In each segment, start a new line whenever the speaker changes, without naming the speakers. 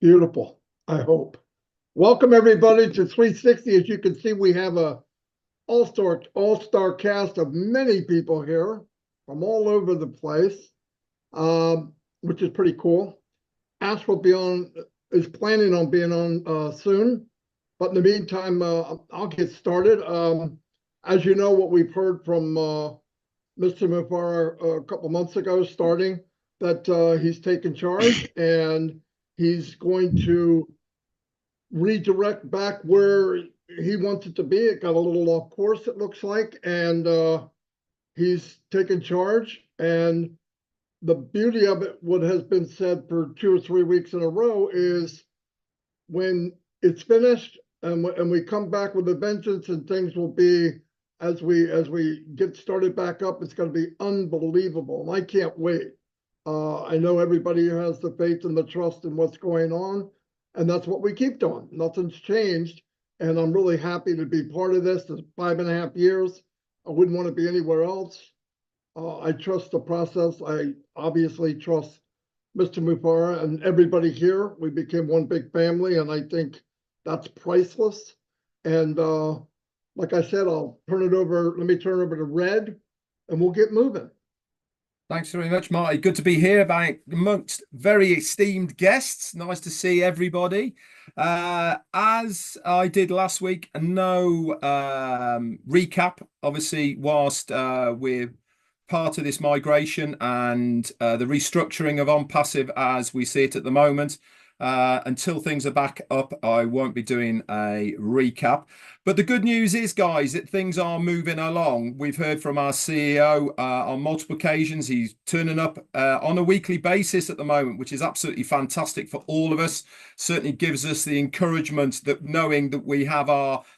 Beautiful, I hope. Welcome everybody to 360. As you can see, we have a all-star cast of many people here from all over the place, which is pretty cool. Ash is planning on being on soon, but in the meantime, I'll get started. As you know, what we've heard from Mr. Mufara a couple months ago, starting that he's taken charge and he's going to redirect back where he wants it to be. It got a little off course, it looks like, and he's taken charge. And the beauty of it, what has been said for 2 or 3 weeks in a row, is when it's finished and we come back with a vengeance, and things will be, as we get started back up, it's going to be unbelievable. And I can't wait. I know everybody has the faith and the trust in what's going on, and that's what we keep doing. Nothing's changed, and I'm really happy to be part of this. It's 5.5 years. I wouldn't want to be anywhere else. I trust the process. I obviously trust Mr. Mufara and everybody here. We became one big family, and I think that's priceless. And like I said, let me turn it over to Red, and we'll get moving.
Thanks very much, Marty. Good to be here amongst very esteemed guests. Nice to see everybody. As I did last week, no recap, obviously, whilst we're part of this migration and the restructuring of OnPassive as we see it at the moment. Until things are back up, I won't be doing a recap. But the good news is, guys, that things are moving along. We've heard from our CEO on multiple occasions. He's turning up on a weekly basis at the moment, which is absolutely fantastic for all of us. Certainly gives us the encouragement that knowing that we have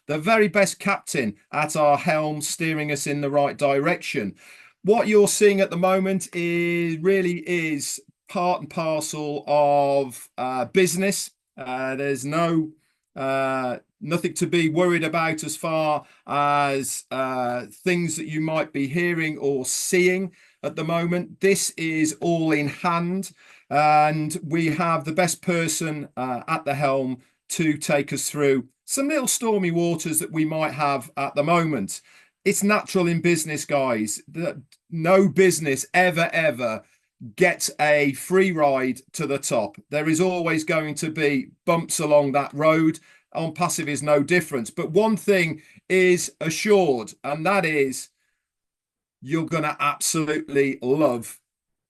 the very best captain at our helm steering us in the right direction. What you're seeing at the moment really is part and parcel of business. There's nothing to be worried about as far as things that you might be hearing or seeing at the moment. This is all in hand, and we have the best person at the helm to take us through some little stormy waters that we might have at the moment. It's natural in business, guys, that no business ever gets a free ride to the top. There is always going to be bumps along that road. OnPassive is no different. But one thing is assured, and that is you're going to absolutely love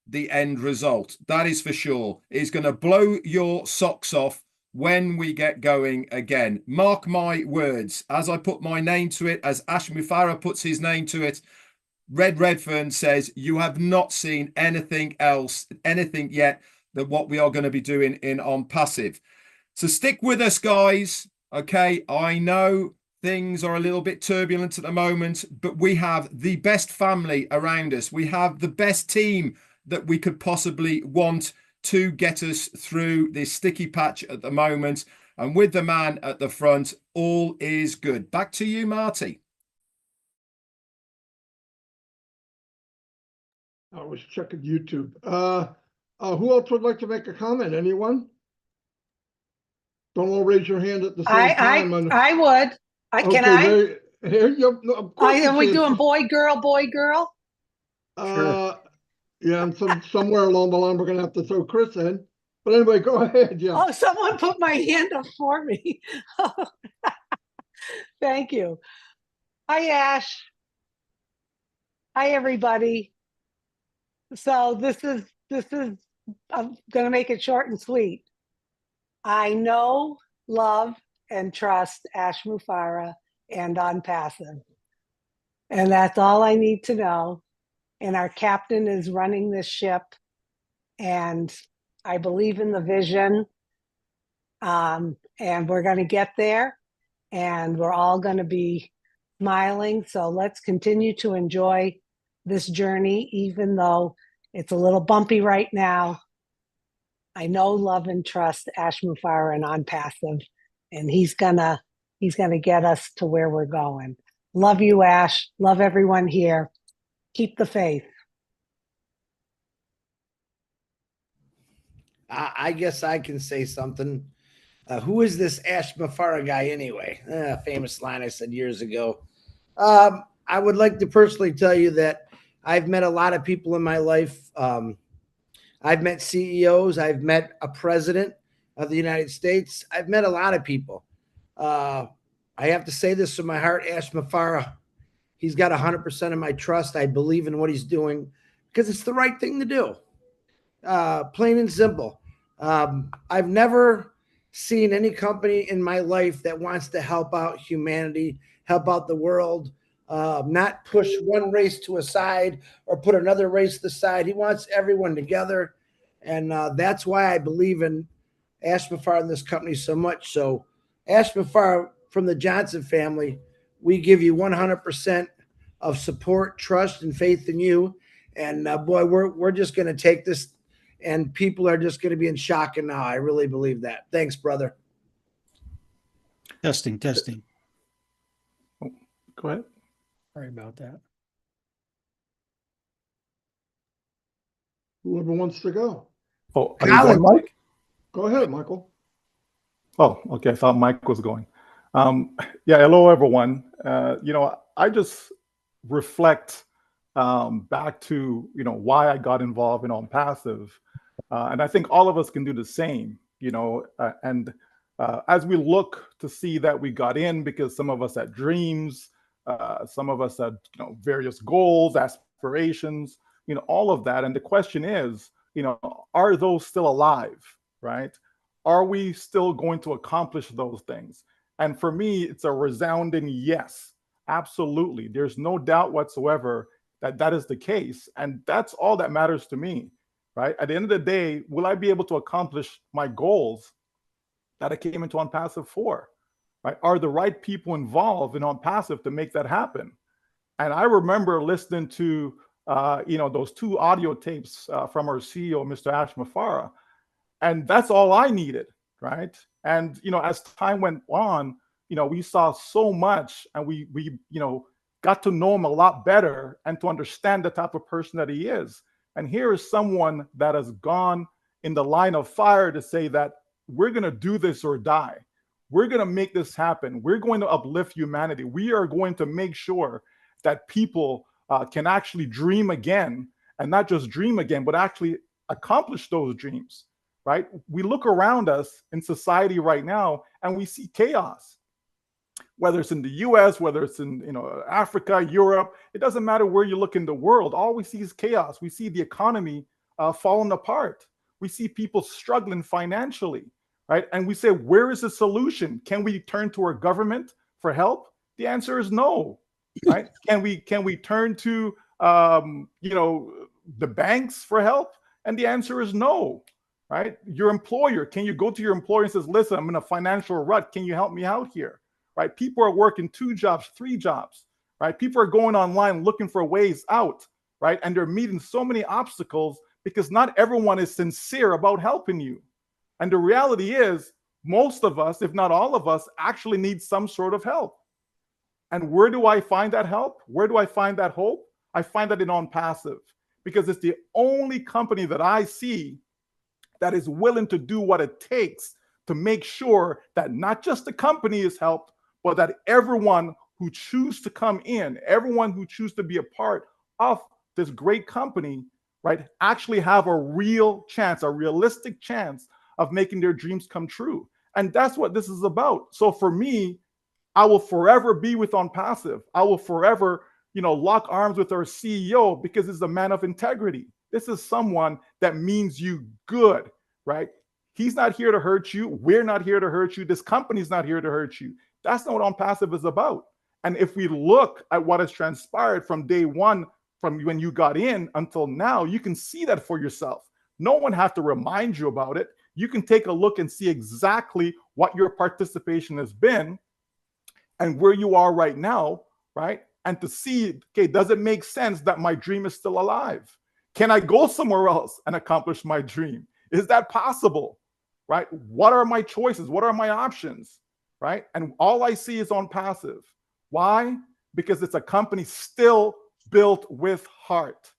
the end result. That is for sure. It's going to blow your socks off when we get going again. Mark my words. As I put my name to it, as Ash Mufara puts his name to it, Red Redfern says, you have not seen anything yet than what we are going to be doing in OnPassive. So stick with us, guys. Okay, I know things are a little bit turbulent at the moment, but we have the best family around us. We have the best team that we could possibly want to get us through this sticky patch at the moment. And with the man at the front, all is good. Back to you, Marty.
I was checking YouTube. Who else would like to make a comment? Anyone? Don't all raise your hand at the same time.
I would. Can I?
Of course
Are we doing boy, girl, boy, girl?
Sure. Yeah, and somewhere along the line, we're going to have to throw Chris in. But anyway, go ahead. Yeah.
Oh, someone put my hand up for me. Thank you. Hi, Ash. Hi, everybody. So this is, I'm going to make it short and sweet. I know, love, and trust Ash Mufara and OnPassive. And that's all I need to know. And our captain is running this ship. And I believe in the vision. And we're going to get there. And we're all going to be smiling. So let's continue to enjoy this journey, even though it's a little bumpy right now. I know, love, and trust Ash Mufara and OnPassive, and he's gonna get us to where we're going. Love you, Ash. Love everyone here. Keep the faith.
I guess I can say something. Who is this Ash Mafara guy anyway? Famous line I said years ago. I would like to personally tell you that I've met a lot of people in my life. I've met CEOs. I've met a president of the United States. I've met a lot of people. I have to say this from my heart, Ash Mafara. He's got 100% of my trust. I believe in what he's doing because it's the right thing to do. Plain and simple. I've never seen any company in my life that wants to help out humanity, help out the world, not push one race to a side or put another race to the side. He wants everyone together. And that's why I believe in Ash Mafar and this company so much. So, Ash Mafar from the Johnson family, we give you 100% of support, trust, and faith in you. And boy, we're just going to take this, and people are just going to be in shock and awe. I really believe that. Thanks, brother.
Testing.
Oh, go ahead.
Sorry about that.
Whoever wants to go.
Oh, are you going, Mike?
Go ahead, Michael.
Oh, okay. I thought Mike was going. Yeah, hello, everyone. I just reflect back to, why I got involved in On Passive. And I think all of us can do the same, and as we look to see that we got in because some of us had dreams, some of us had, various goals, aspirations, all of that. And the question is, are those still alive, right? Are we still going to accomplish those things? And for me, it's a resounding yes. Absolutely. There's no doubt whatsoever that that is the case. And that's all that matters to me, right? At the end of the day, will I be able to accomplish my goals that I came into On Passive for, right? Are the right people involved in On Passive to make that happen? And I remember listening to, those 2 audio tapes from our CEO, Mr. Ash Mafara. And that's all I needed, right? And, as time went on, we saw so much, and we got to know him a lot better and to understand the type of person that he is. And here is someone that has gone in the line of fire to say that we're going to do this or die. We're going to make this happen. We're going to uplift humanity. We are going to make sure that people can actually dream again, and not just dream again, but actually accomplish those dreams, right? We look around us in society right now and we see chaos. Whether it's in the US, whether it's in Africa, Europe, it doesn't matter where you look in the world. All we see is chaos. We see the economy falling apart. We see people struggling financially, right? And we say, where is the solution? Can we turn to our government for help? The answer is no, right? Can we turn to the banks for help? And the answer is no, right? Your employer, can you go to your employer and says, listen, I'm in a financial rut. Can you help me out here? Right? People are working 2 jobs, 3 jobs, right? People are going online looking for ways out, right? And they're meeting so many obstacles because not everyone is sincere about helping you. And the reality is, most of us, if not all of us, actually need some sort of help. And where do I find that help? Where do I find that hope? I find that in On Passive, because it's the only company that I see that is willing to do what it takes to make sure that not just the company is helped, but that everyone who choose to come in, everyone who choose to be a part of this great company, right, actually have a real chance, a realistic chance of making their dreams come true. And that's what this is about. So for me, I will forever be with On Passive. I will forever, lock arms with our CEO because he's a man of integrity. This is someone that means you good, right? He's not here to hurt you. We're not here to hurt you. This company's not here to hurt you. That's not what On Passive is about. And if we look at what has transpired from day one, from when you got in until now, you can see that for yourself. No one has to remind you about it. You can take a look and see exactly what your participation has been and where you are right now, right? And to see, okay, does it make sense that my dream is still alive? Can I go somewhere else and accomplish my dream? Is that possible, right? What are my choices? What are my options, right? And all I see is On Passive. Why? Because it's a company still built with heart.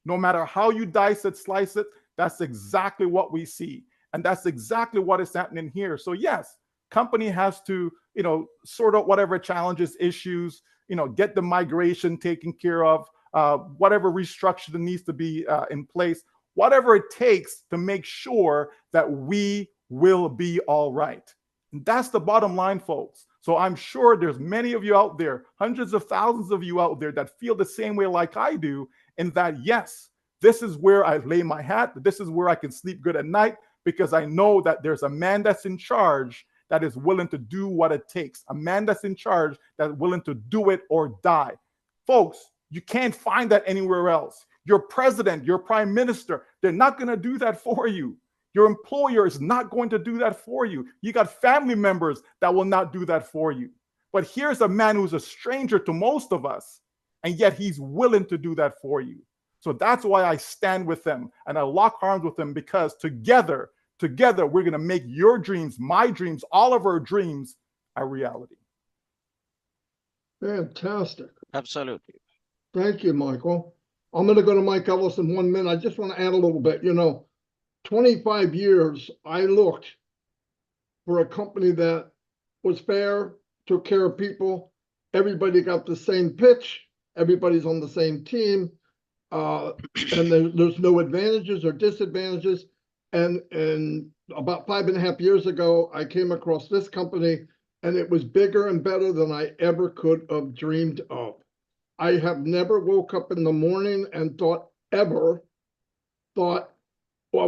No matter how you dice it, slice it, that's exactly what we see. And that's exactly what is happening here. So yes, company has to, sort out whatever challenges, issues, get the migration taken care of, whatever restructure needs to be in place, whatever it takes to make sure that we will be all right. And that's the bottom line, folks. So I'm sure there's many of you out there, hundreds of thousands of you out there that feel the same way like I do, in that, yes, this is where I lay my hat. This is where I can sleep good at night, because I know that there's a man that's in charge that is willing to do what it takes. A man that's in charge that's willing to do it or die. Folks, you can't find that anywhere else. Your president, your prime minister, they're not going to do that for you. Your employer is not going to do that for you. You got family members that will not do that for you. But here's a man who's a stranger to most of us, and yet he's willing to do that for you. So that's why I stand with them and I lock arms with them, because together, we're going to make your dreams, my dreams, all of our dreams a reality.
Fantastic.
Absolutely.
Thank you, Michael. I'm going to go to Mike Ellis in 1 minute. I just want to add a little bit. 25 years, I looked for a company that was fair, took care of people. Everybody got the same pitch. Everybody's on the same team. And there's no advantages or disadvantages. And about 5.5 years ago, I came across this company, and it was bigger and better than I ever could have dreamed of. I have never woke up in the morning and thought, well,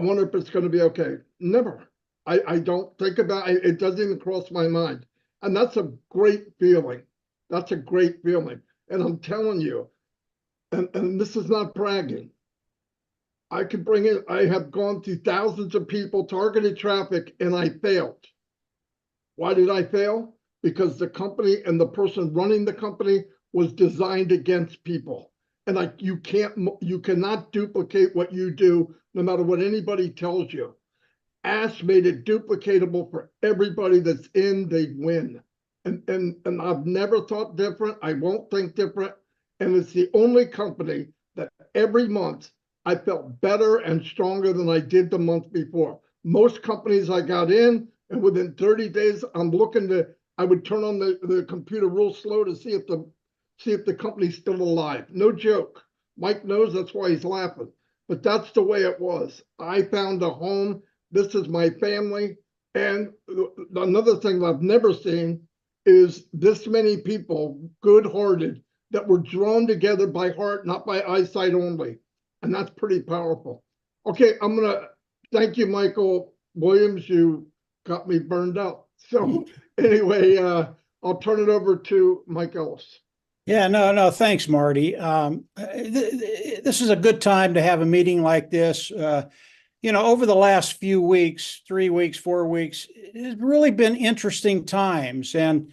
I wonder if it's going to be okay. Never. I don't think about it. It doesn't even cross my mind. And that's a great feeling. That's a great feeling. And I'm telling you, and this is not bragging, I could bring in, I have gone to thousands of people, targeted traffic, and I failed. Why did I fail? Because the company and the person running the company was designed against people. And you cannot duplicate what you do, no matter what anybody tells you. Ash made it duplicatable for everybody that's in, they win. And I've never thought different. I won't think different. And it's the only company that every month I felt better and stronger than I did the month before. Most companies I got in, and within 30 days, I would turn on the computer real slow to see if the company's still alive. No joke. Mike knows, that's why he's laughing. But that's the way it was. I found a home. This is my family. And another thing that I've never seen is this many people, good-hearted, that were drawn together by heart, not by eyesight only. And that's pretty powerful. Okay, I'm going to thank you, Michael Williams. You got me burned out. So anyway, I'll turn it over to Mike Ellis.
Yeah, no, thanks, Marty. This is a good time to have a meeting like this. Over the last few weeks, 3 weeks, 4 weeks, it's really been interesting times. And,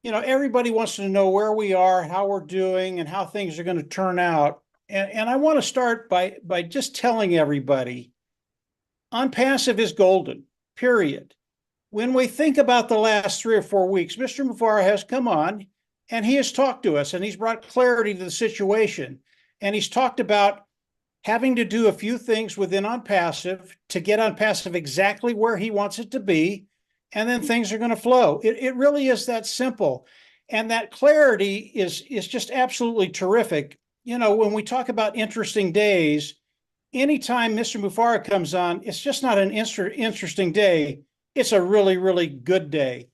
everybody wants to know where we are, how we're doing, and how things are going to turn out. And I want to start by just telling everybody, OnPassive is golden, period. When we think about the last 3 or 4 weeks, Mr. Mufareh has come on and he has talked to us and he's brought clarity to the situation. And he's talked about having to do a few things within OnPassive to get OnPassive exactly where he wants it to be. And then things are going to flow. It really is that simple. And that clarity is just absolutely terrific. When we talk about interesting days, anytime Mr. Mufareh comes on, it's just not an interesting day. It's a really, really good day.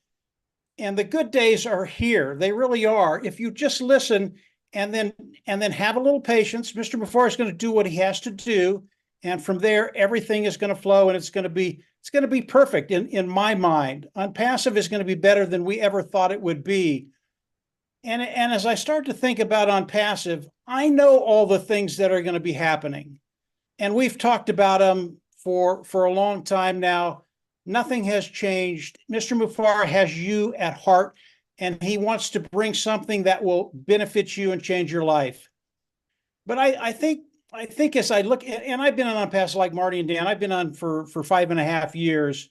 And the good days are here. They really are. If you just listen and then have a little patience, Mr. Mufareh is going to do what he has to do. And from there, everything is going to flow, and it's going to be perfect in my mind. OnPassive is going to be better than we ever thought it would be. And as I start to think about OnPassive, I know all the things that are going to be happening. And we've talked about them for a long time now. Nothing has changed. Mr. Mufareh has you at heart, and he wants to bring something that will benefit you and change your life. But I think as I look, and I've been on OnPassive like Marty and Dan, I've been on for 5.5 years.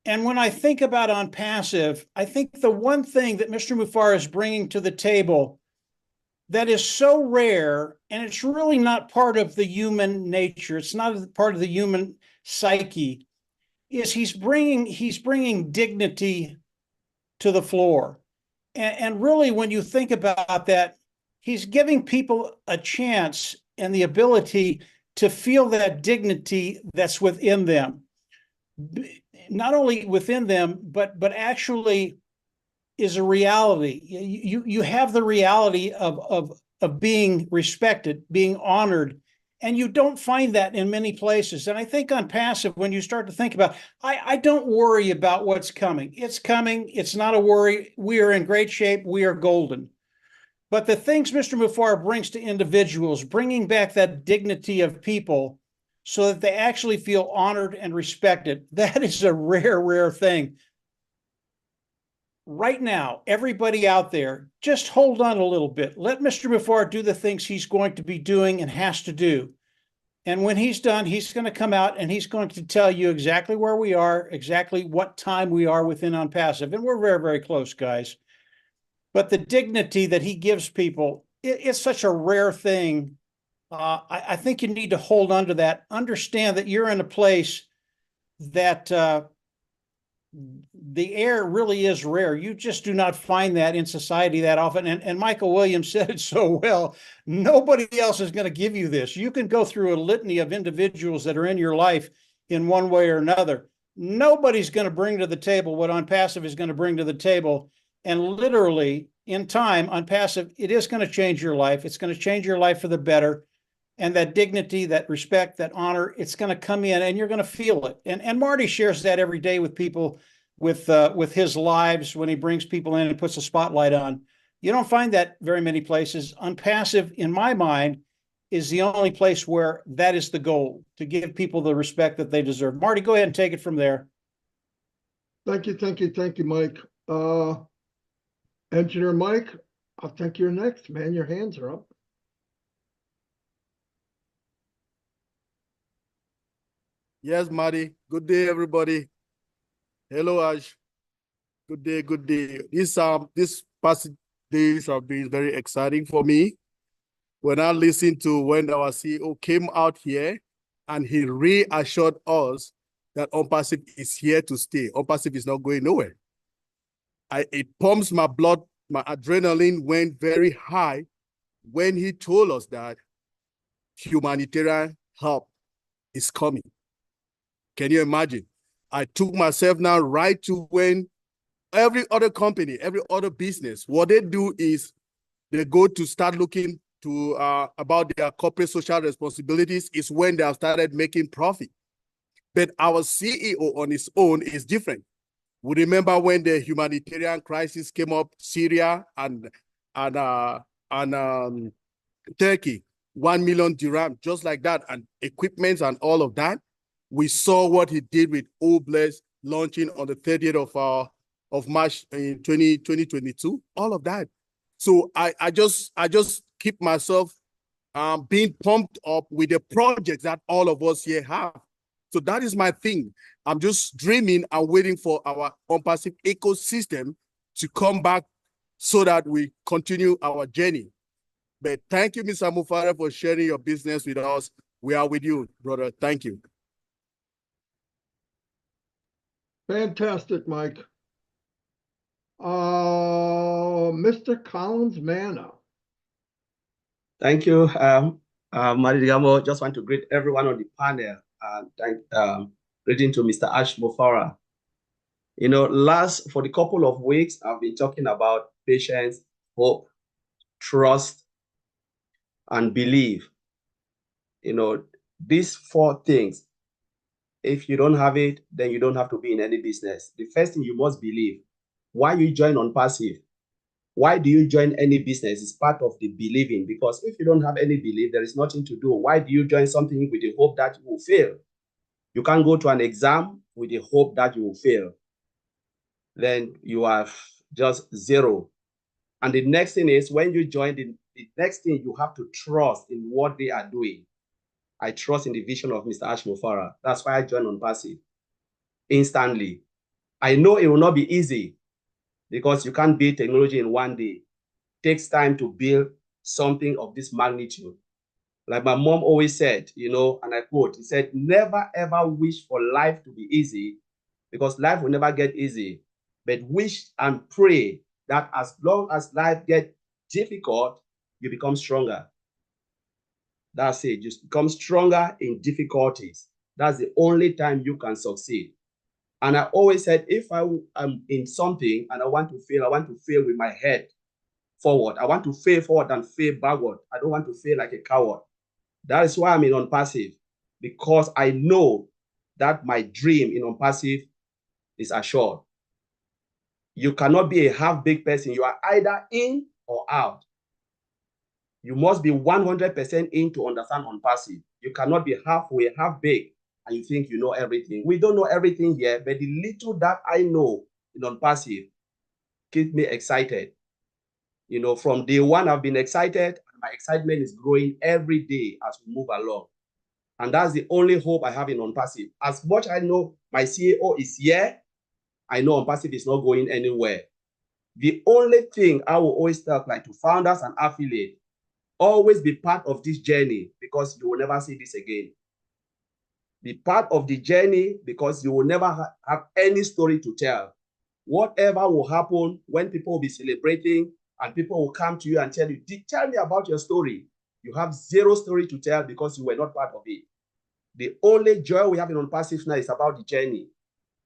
And when I think about OnPassive, I think the one thing that Mr. Mufareh is bringing to the table that is so rare, and it's really not part of the human nature, it's not part of the human psyche, is he's bringing dignity to the floor. And really, when you think about that, he's giving people a chance and the ability to feel that dignity that's within them. Not only within them, but actually is a reality. You have the reality of being respected, being honored, and you don't find that in many places. And I think on passive, when you start to think about, I don't worry about what's coming. It's coming. It's not a worry. We are in great shape. We are golden. But the things Mr. Mufar brings to individuals, bringing back that dignity of people so that they actually feel honored and respected, that is a rare, rare thing. Right now, everybody out there, just hold on a little bit. Let Mr. Mufar do the things he's going to be doing and has to do. And when he's done, he's going to come out and he's going to tell you exactly where we are, exactly what time we are within on passive. And we're very, very close, guys. But the dignity that he gives people, it's such a rare thing. I think you need to hold on to that. Understand that you're in a place that the air really is rare. You just do not find that in society that often. And Michael Williams said it so well. Nobody else is going to give you this. You can go through a litany of individuals that are in your life in one way or another. Nobody's going to bring to the table what On Passive is going to bring to the table. And literally, in time, On Passive, it is going to change your life. It's going to change your life for the better. And that dignity, that respect, that honor, it's going to come in and you're going to feel it. And Marty shares that every day with people with his lives when he brings people in and puts a spotlight on. You don't find that very many places. On Passive, in my mind, is the only place where that is the goal, to give people the respect that they deserve. Marty, go ahead and take it from there.
Thank you, Mike. Engineer Mike, I think you're next, man. Your hands are up.
Yes, Marty. Good day, everybody. Hello, Ash. Good day, good day. This past days have been very exciting for me. When I listened to when our CEO came out here and he reassured us that On Passive is here to stay. On Passive is not going nowhere. It pumps my blood, my adrenaline went very high when he told us that humanitarian help is coming. Can you imagine? I took myself now right to when every other company, every other business, what they do is they go to start looking to about their corporate social responsibilities is when they have started making profit. But our CEO on his own is different. We remember when the humanitarian crisis came up, Syria and Turkey, 1 million dirham, just like that, and equipment and all of that. We saw what he did with Oblast launching on the 30th of March in 2022, all of that. So I just keep myself being pumped up with the projects that all of us here have. So that is my thing. I'm just dreaming and waiting for our On Passive ecosystem to come back so that we continue our journey. But thank you, Mr. Mufara, for sharing your business with us. We are with you, brother. Thank you.
Fantastic, Mike. Mr. Collins Manna.
Thank you, Marty Digamo. Just want to greet everyone on the panel and greeting to Mr. Ash Mufara. You know, for the couple of weeks, I've been talking about patience, hope, trust, and belief. You know, these four things, if you don't have it, then you don't have to be in any business. The first thing, you must believe. Why you join On Passive? Why do you join any business? It's part of the believing, because if you don't have any belief, there is nothing to do. Why do you join something with the hope that you will fail? You can't go to an exam with the hope that you will fail. Then you have just zero. And the next thing is, when you join, the next thing, you have to trust in what they are doing. I trust in the vision of Mr. Ash Mufara. That's why I joined On Passive instantly. I know it will not be easy, because you can't build technology in one day. It takes time to build something of this magnitude. Like my mom always said, you know, and I quote, he said, never ever wish for life to be easy, because life will never get easy. But wish and pray that as long as life gets difficult, you become stronger. That's it. Just become stronger in difficulties. That's the only time you can succeed. And I always said, if I am in something and I want to fail with my head forward. I want to fail forward and fail backward. I don't want to fail like a coward. That is why I'm in unpassive, because I know that my dream in unpassive is assured. You cannot be a half-baked person. You are either in or out. You must be 100% in to understand unpassive. You cannot be halfway, half-baked, and you think you know everything. We don't know everything here, but the little that I know in unpassive keeps me excited. You know, from day one, I've been excited, and my excitement is growing every day as we move along. And that's the only hope I have in unpassive. As much I know my CEO is here, I know unpassive is not going anywhere. The only thing I will always tell like to founders and affiliates, always be part of this journey, because you will never see this again. Be part of the journey, because you will never have any story to tell. Whatever will happen, when people will be celebrating and people will come to you and tell you, tell me about your story, you have zero story to tell because you were not part of it. The only joy we have in unpassive now is about the journey,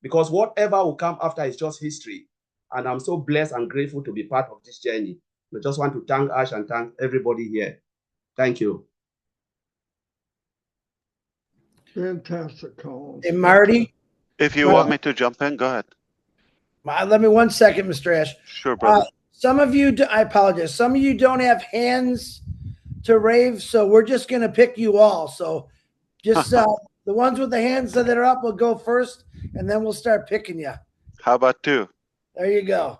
because whatever will come after is just history. And I'm so blessed and grateful to be part of this journey. I just want to thank Ash and thank everybody here. Thank you.
Fantastic, Collins.
Hey, Marty.
If you
Well-
want me to jump in, go ahead.
Let me 1 second, Mr. Ash.
Sure, brother.
Some of you, I apologize. Some of you don't have hands to rave, so we're just going to pick you all. So just the ones with the hands that are up will go first, and then we'll start picking you.
How about two?
There you go.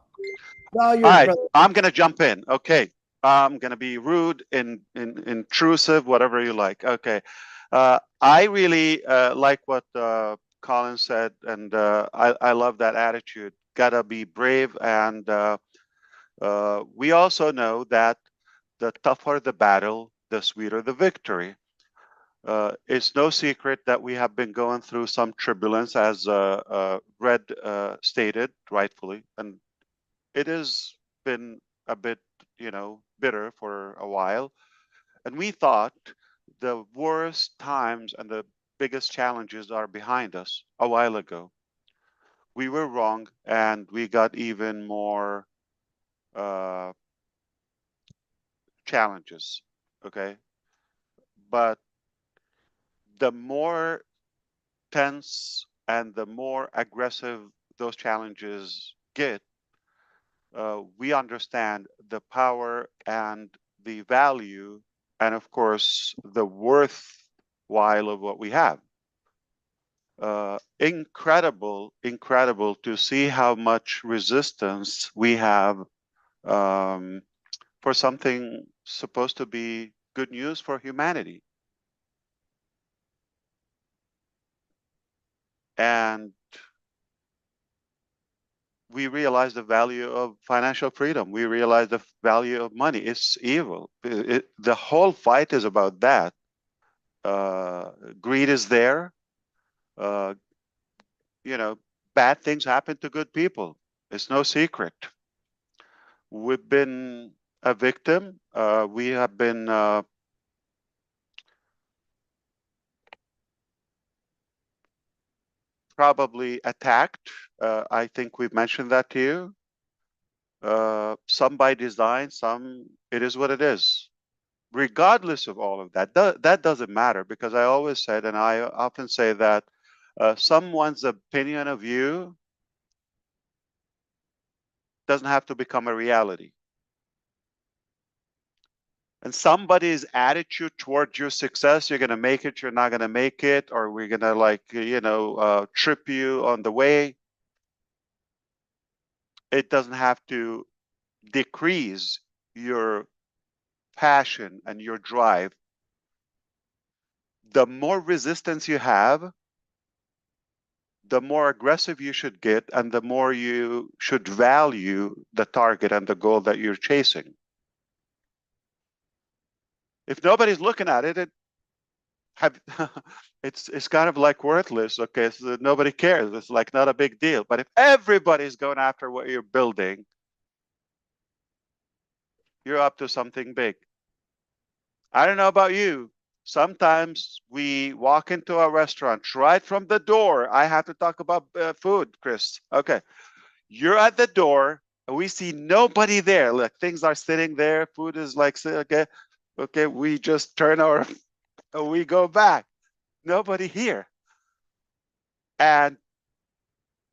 All yours,
All right,
brother.
I'm gonna jump in. Okay, I'm gonna be rude and intrusive, whatever you like. Okay, I really like what Colin said, and I love that attitude. Gotta be brave, and we also know that the tougher the battle, the sweeter the victory. It's no secret that we have been going through some turbulence, as Red stated rightfully, and it has been a bit, bitter for a while. And we thought the worst times and the biggest challenges are behind us a while ago. We were wrong, and we got even more challenges. Okay. But the more tense and the more aggressive those challenges get, we understand the power and the value, and of course, the worthwhile of what we have. Incredible to see how much resistance we have for something supposed to be good news for humanity. And we realize the value of financial freedom. We realize the value of money. It's evil. The whole fight is about that. Greed is there. Bad things happen to good people. It's no secret. We've been a victim. We have been probably attacked. I think we've mentioned that to you. Some by design, some it is what it is. Regardless of all of that, that doesn't matter, because I always said, and I often say that someone's opinion of you doesn't have to become a reality. And somebody's attitude towards your success, you're going to make it, you're not going to make it, or we're going to trip you on the way. It doesn't have to decrease your passion and your drive. The more resistance you have, the more aggressive you should get, and the more you should value the target and the goal that you're chasing. If nobody's looking at it, it's kind of like worthless. Okay, so nobody cares. It's like not a big deal. But if everybody's going after what you're building, you're up to something big. I don't know about you. Sometimes we walk into a restaurant right from the door. I have to talk about food, Chris. Okay. You're at the door. And we see nobody there. Like things are sitting there. Food is like, okay, okay. We just turn our, we go back. Nobody here. And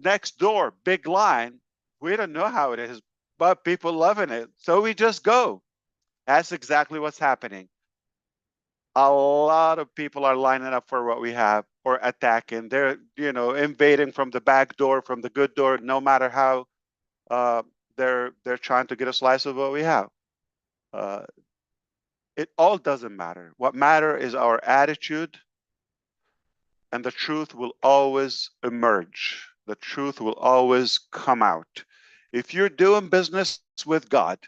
next door, big line. We don't know how it is, but people loving it. So we just go. That's exactly what's happening. A lot of people are lining up for what we have or attacking. They're, invading from the back door, from the good door, no matter how they're trying to get a slice of what we have. It all doesn't matter. What matters is our attitude, and the truth will always emerge. The truth will always come out. If you're doing business with God,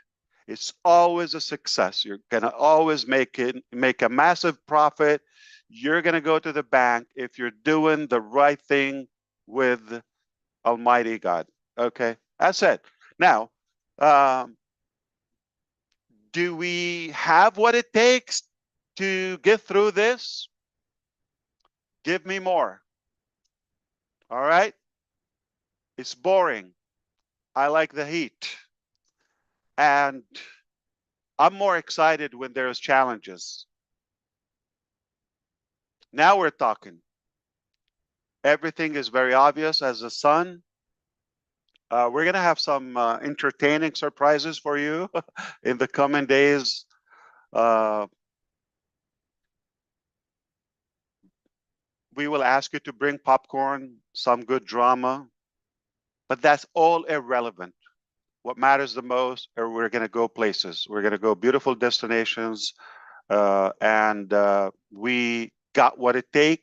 it's always a success. You're gonna always make a massive profit. You're gonna go to the bank if you're doing the right thing with Almighty God. Okay, that's it. Now, do we have what it takes to get through this? Give me more. All right. It's boring. I like the heat. And I'm more excited when there's challenges. Now we're talking. Everything is very obvious as the sun. We're going to have some entertaining surprises for you in the coming days. We will ask you to bring popcorn, some good drama, but that's all irrelevant. What matters the most are we're going to go places. We're going to go beautiful destinations, and we got what it takes.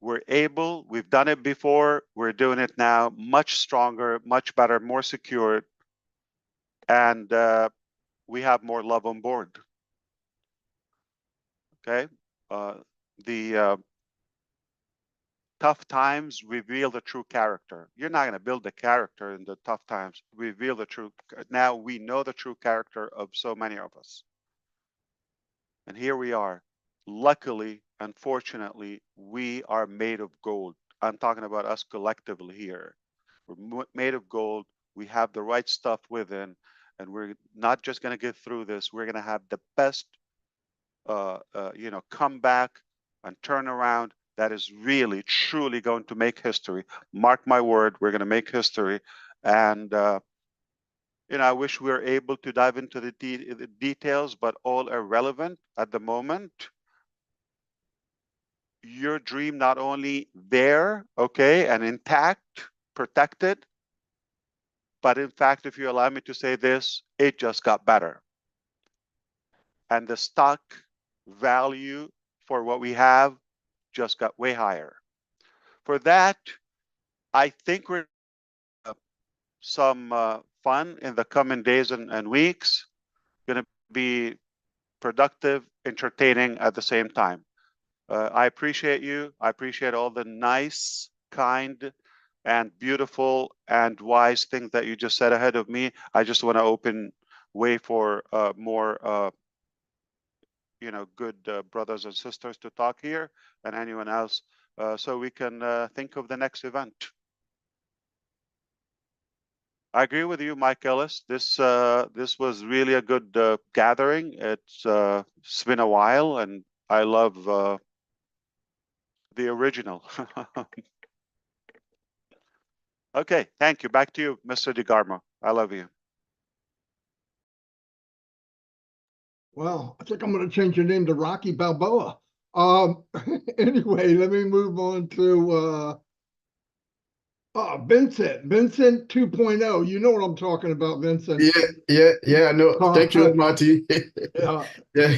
We're able. We've done it before. We're doing it now, much stronger, much better, more secure, and we have more love on board. Okay, the tough times reveal the true character. You're not going to build the character in the tough times. Reveal the true. Now we know the true character of so many of us. And here we are. Luckily, unfortunately, we are made of gold. I'm talking about us collectively here. We're made of gold. We have the right stuff within, and we're not just going to get through this. We're going to have the best, comeback and turnaround that is really, truly going to make history. Mark my word, we're going to make history. And, I wish we were able to dive into the details, but all irrelevant at the moment. Your dream not only there, okay, and intact, protected, but in fact, if you allow me to say this, it just got better. And the stock value for what we have just got way higher. For that, I think we're some fun in the coming days and weeks. Going to be productive, entertaining at the same time. I appreciate you. I appreciate all the nice, kind, and beautiful and wise things that you just said ahead of me. I just want to open way for more good brothers and sisters to talk here, and anyone else, so we can think of the next event. I agree with you, Mike Ellis. This was really a good gathering. It's been a while, and I love the original. Okay, thank you. Back to you, Mr. DeGarmo. I love you.
Well, I think I'm going to change your name to Rocky Balboa. Anyway, let me move on to Vincent. Vincent 2.0. You know what I'm talking about, Vincent.
Yeah. No, thank you, Marty.
Yeah.
Yeah,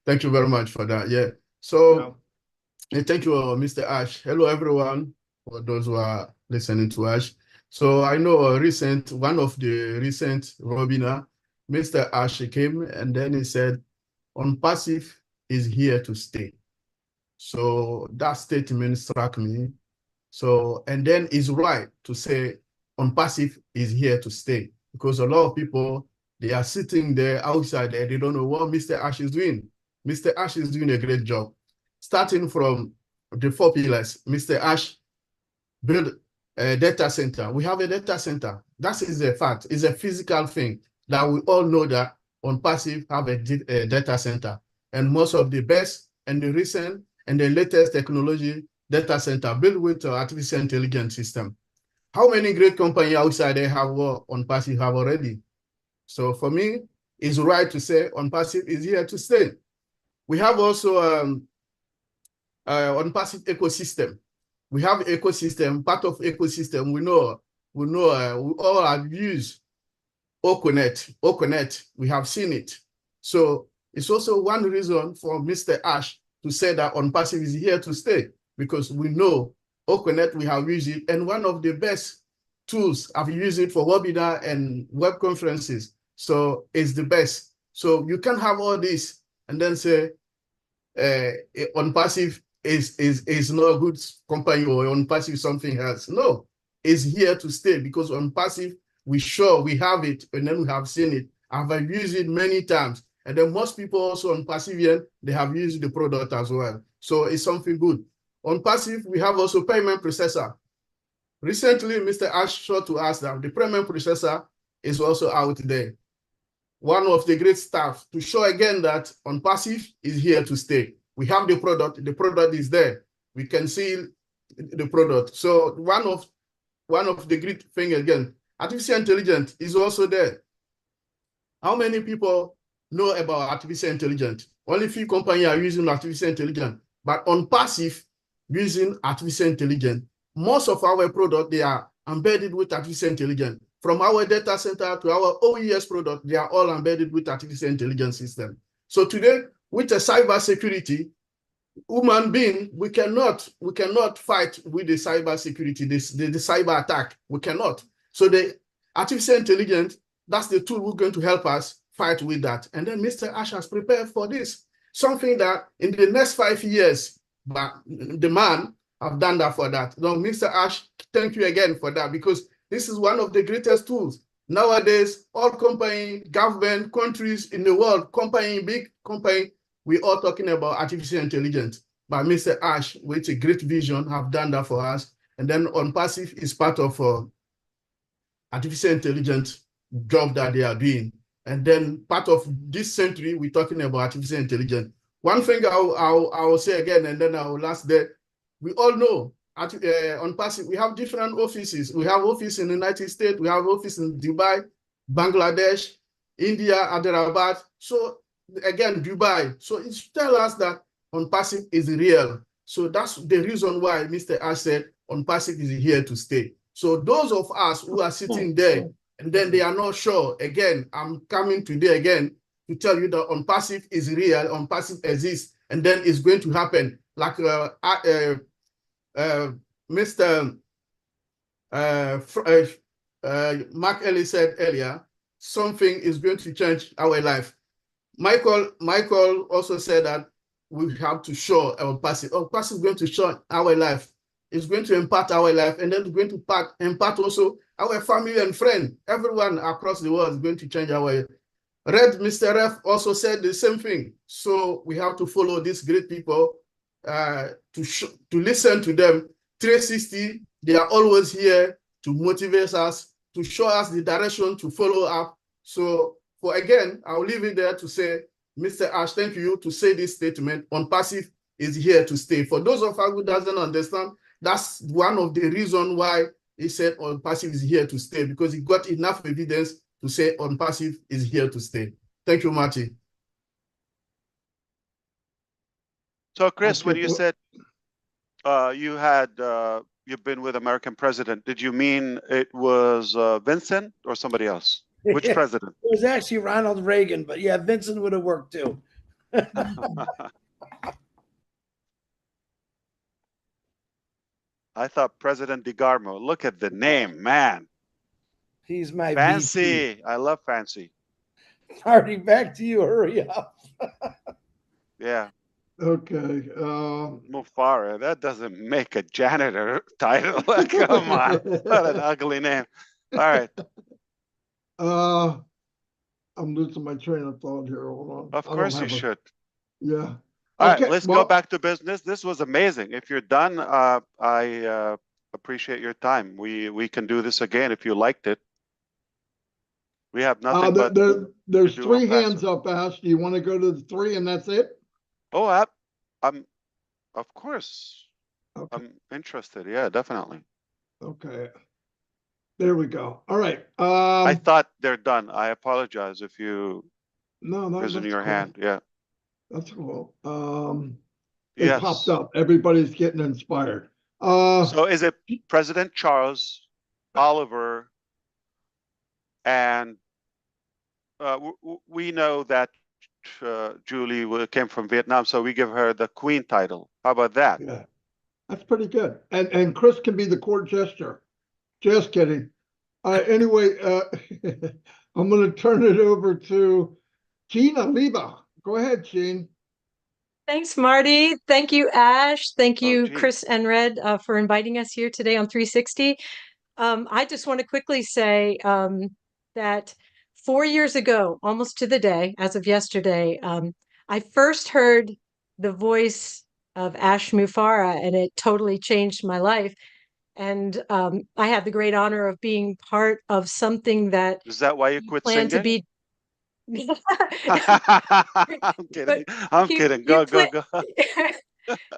thank you very much for that. Yeah. So, thank you, Mr. Ash. Hello, everyone, for those who are listening to Ash. So I know one of the recent webinar, Mr. Ash came and then he said on passive is here to stay. So that statement struck me. So, and then it's right to say on passive is here to stay, because a lot of people, they are sitting there outside there, they don't know what Mr. Ash is doing. Mr. Ash is doing a great job. Starting from the 4 pillars, Mr. Ash build a data center. We have a data center. That is a fact. It's a physical thing that we all know that on passive have a data center. And most of the best and the recent and the latest technology data center built with artificial intelligence system. How many great companies outside there have what on passive have already? So for me, it's right to say on passive is here to stay. We have also on passive ecosystem. We have ecosystem, part of ecosystem, we all have used Oconet, we have seen it. So it's also one reason for Mr. Ash to say that on passive is here to stay, because we know Oconet, we have used it, and one of the best tools, I've used it for webinar and web conferences. So it's the best. So you can have all this and then say on passive is not a good company, or on passive something else. No, it's here to stay, because on passive, we have it, and then we have seen it. I've used it many times. And then most people also on passive, they have used the product as well. So it's something good. On passive, we have also payment processor. Recently, Mr. Ash showed to us that the payment processor is also out there. One of the great stuff to show again that on passive is here to stay. We have the product is there. We can see the product. So one of the great thing again, artificial intelligence is also there. How many people know about artificial intelligence? Only few companies are using artificial intelligence, but on passive, using artificial intelligence, most of our products, they are embedded with artificial intelligence. From our data center to our OES product, they are all embedded with artificial intelligence system. So today, with the cyber security, human being, we cannot fight with the cyber security, the cyber attack. We cannot. So the artificial intelligence, that's the tool we're going to help us fight with that. And then Mr. Ash has prepared for this. Something that in the next 5 years, but the man have done that for that. Now, Mr. Ash, thank you again for that, because this is one of the greatest tools. Nowadays, all company, government, countries in the world, big company, we are talking about artificial intelligence. But Mr. Ash, with a great vision, have done that for us. And then on passive is part of artificial intelligence job that they are doing. And then part of this century, we're talking about artificial intelligence. One thing I will say again, and then I will last there. We all know on passive, we have different offices. We have office in the United States. We have office in Dubai, Bangladesh, India, Hyderabad. So again, Dubai. So it's tell us that on passive is real. So that's the reason why Mr. Ash said on passive is here to stay. So those of us who are sitting there and then they are not sure, again, I'm coming today again to tell you that on passive is real, on passive exists, and then it's going to happen. Like Mr. Mark Ellis said earlier, something is going to change our life. Michael also said that we have to show our passive. Our passive is going to show our life. It's going to impact our life, and then it's going to impact also our family and friend. Everyone across the world is going to change our. Mr. Ref also said the same thing. So we have to follow these great people, to listen to them. 360, they are always here to motivate us, to show us the direction to follow up. So for again, I'll leave it there to say, Mr. Ash, thank you to say this statement on passive is here to stay. For those of us who doesn't understand, that's one of the reasons why he said on passive is here to stay, because he got enough evidence to say on passive is here to stay. Thank you, Marty.
So, Chris, when you said you've been with American president, did you mean it was Vincent or somebody else? Which president?
It was actually Ronald Reagan, but yeah, Vincent would have worked too.
I thought President DeGarmo. Look at the name, man.
He's my
fancy.
VP.
I love fancy.
Marty, back to you. Hurry up.
Yeah,
Okay.
Mufara. That doesn't make a janitor title. Come on, what an ugly name. All right.
I'm losing my train of thought here. Hold on.
Of
I don't
course you
have a,
should.
yeah.
All right,
Okay,
let's go
well,
back to business. This was amazing. If you're done, I appreciate your time. We can do this again if you liked it. We have nothing but
there's
to do
three
on passive.
hands up, Ash. Do you want to go to the three and that's it?
Oh, I'm of course.
Okay.
I'm interested. Yeah, definitely.
Okay. There we go. All right.
I thought they're done. I apologize if you
No,
risen
that's
your
cool.
hand. Yeah.
That's cool. They popped
Yes.
up. Everybody's getting inspired.
So is it President Charles, Oliver, and we know that Julie came from Vietnam, so we give her the Queen title. How about that?
Yeah, that's pretty good. And Chris can be the court jester. Just kidding. Anyway, I'm going to turn it over to Gina Leva. Go ahead, Gene.
Thanks, Marty. Thank you, Ash. Thank
Oh,
you,
gee.
Chris and Red, for inviting us here today on 360. I just want to quickly say that 4 years ago, almost to the day, as of yesterday, I first heard the voice of Ash Mufara, and it totally changed my life. And I had the great honor of being part of something that
Is that why you quit
planned to
singing?
be.
I'm kidding. I'm kidding. Go, go, go.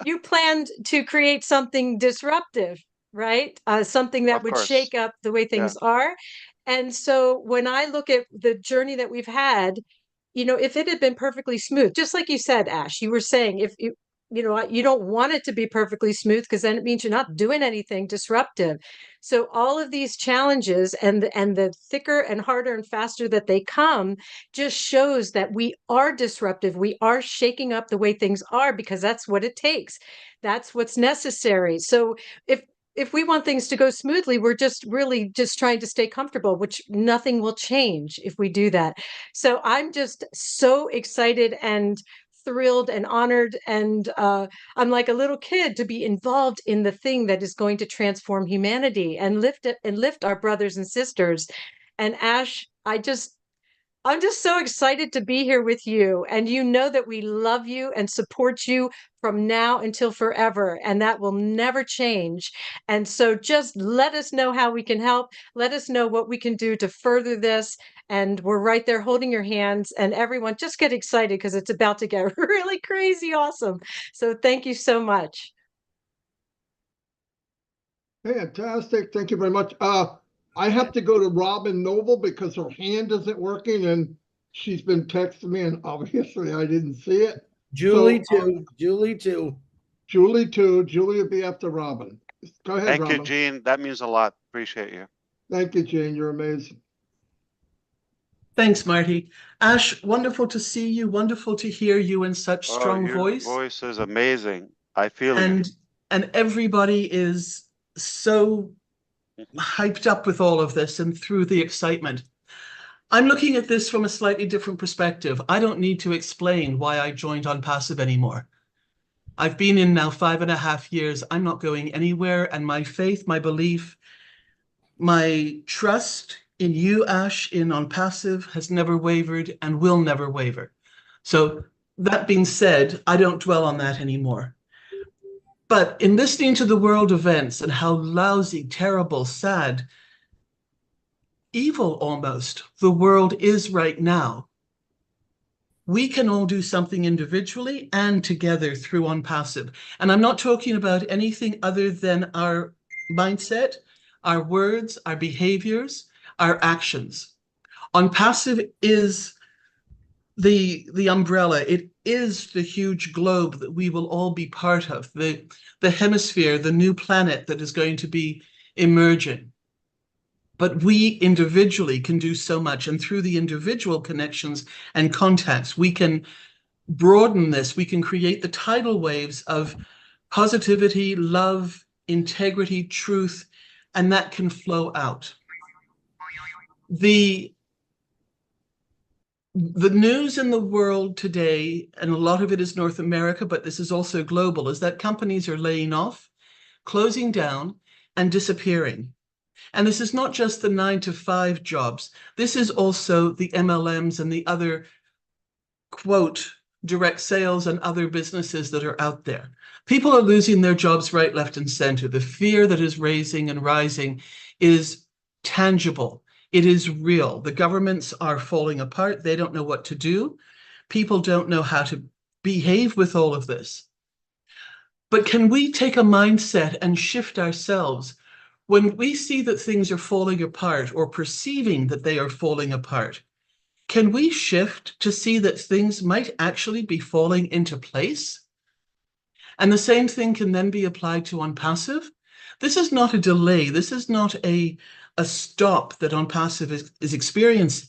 You planned to create something disruptive, right? Something that
Of
would
course.
shake up the way
Yeah.
things are. And so when I look at the journey that we've had, if it had been perfectly smooth, just like you said, Ash, you were saying, if you don't want it to be perfectly smooth because then it means you're not doing anything disruptive. So all of these challenges and the thicker and harder and faster that they come just shows that we are disruptive. We are shaking up the way things are because that's what it takes. That's what's necessary. So if we want things to go smoothly, we're just really just trying to stay comfortable, which nothing will change if we do that. So I'm just so excited and thrilled and honored, and I'm like a little kid to be involved in the thing that is going to transform humanity and lift our brothers and sisters. And Ash, I'm just so excited to be here with you. And you know that we love you and support you from now until forever. And that will never change. And so just let us know how we can help. Let us know what we can do to further this. And we're right there holding your hands. And everyone, just get excited because it's about to get really crazy awesome. So thank you so much.
Fantastic. Thank you very much. I have to go to Robin Noble because her hand isn't working and she's been texting me and obviously I didn't see it.
Julie too. Julie too.
Julie too. Julie will be after Robin. Go ahead,
Thank
Robin.
you, Gene. That means a lot. Appreciate you.
Thank you, Gene. You're amazing.
Thanks, Marty. Ash, wonderful to see you. Wonderful to hear you in such strong
your
voice.
voice is amazing. I feel you.
And everybody is so hyped up with all of this and through the excitement. I'm looking at this from a slightly different perspective. I don't need to explain why I joined on Passive anymore. I've been in now 5.5 years. I'm not going anywhere. And my faith, my belief, my trust in you, Ash, in On Passive has never wavered and will never waver. So that being said, I don't dwell on that anymore. But in listening to the world events and how lousy, terrible, sad, evil almost the world is right now, we can all do something individually and together through On Passive. And I'm not talking about anything other than our mindset, our words, our behaviors, our actions. On Passive is the umbrella. It is the huge globe that we will all be part of, the hemisphere, the new planet that is going to be emerging. But we individually can do so much. And through the individual connections and contacts, we can broaden this. We can create the tidal waves of positivity, love, integrity, truth, and that can flow out. The the news in the world today, and a lot of it is North America, but this is also global, is that companies are laying off, closing down, and disappearing. And this is not just the 9-to-5 jobs. This is also the MLMs and the other, quote, direct sales and other businesses that are out there. People are losing their jobs right, left, and center. The fear that is raising and rising is tangible. It is real. The governments are falling apart. They don't know what to do. People don't know how to behave with all of this. But can we take a mindset and shift ourselves when we see that things are falling apart or perceiving that they are falling apart? Can we shift to see that things might actually be falling into place? And the same thing can then be applied to OnPassive. This is not a delay. This is not a stop that OnPassive is experiencing.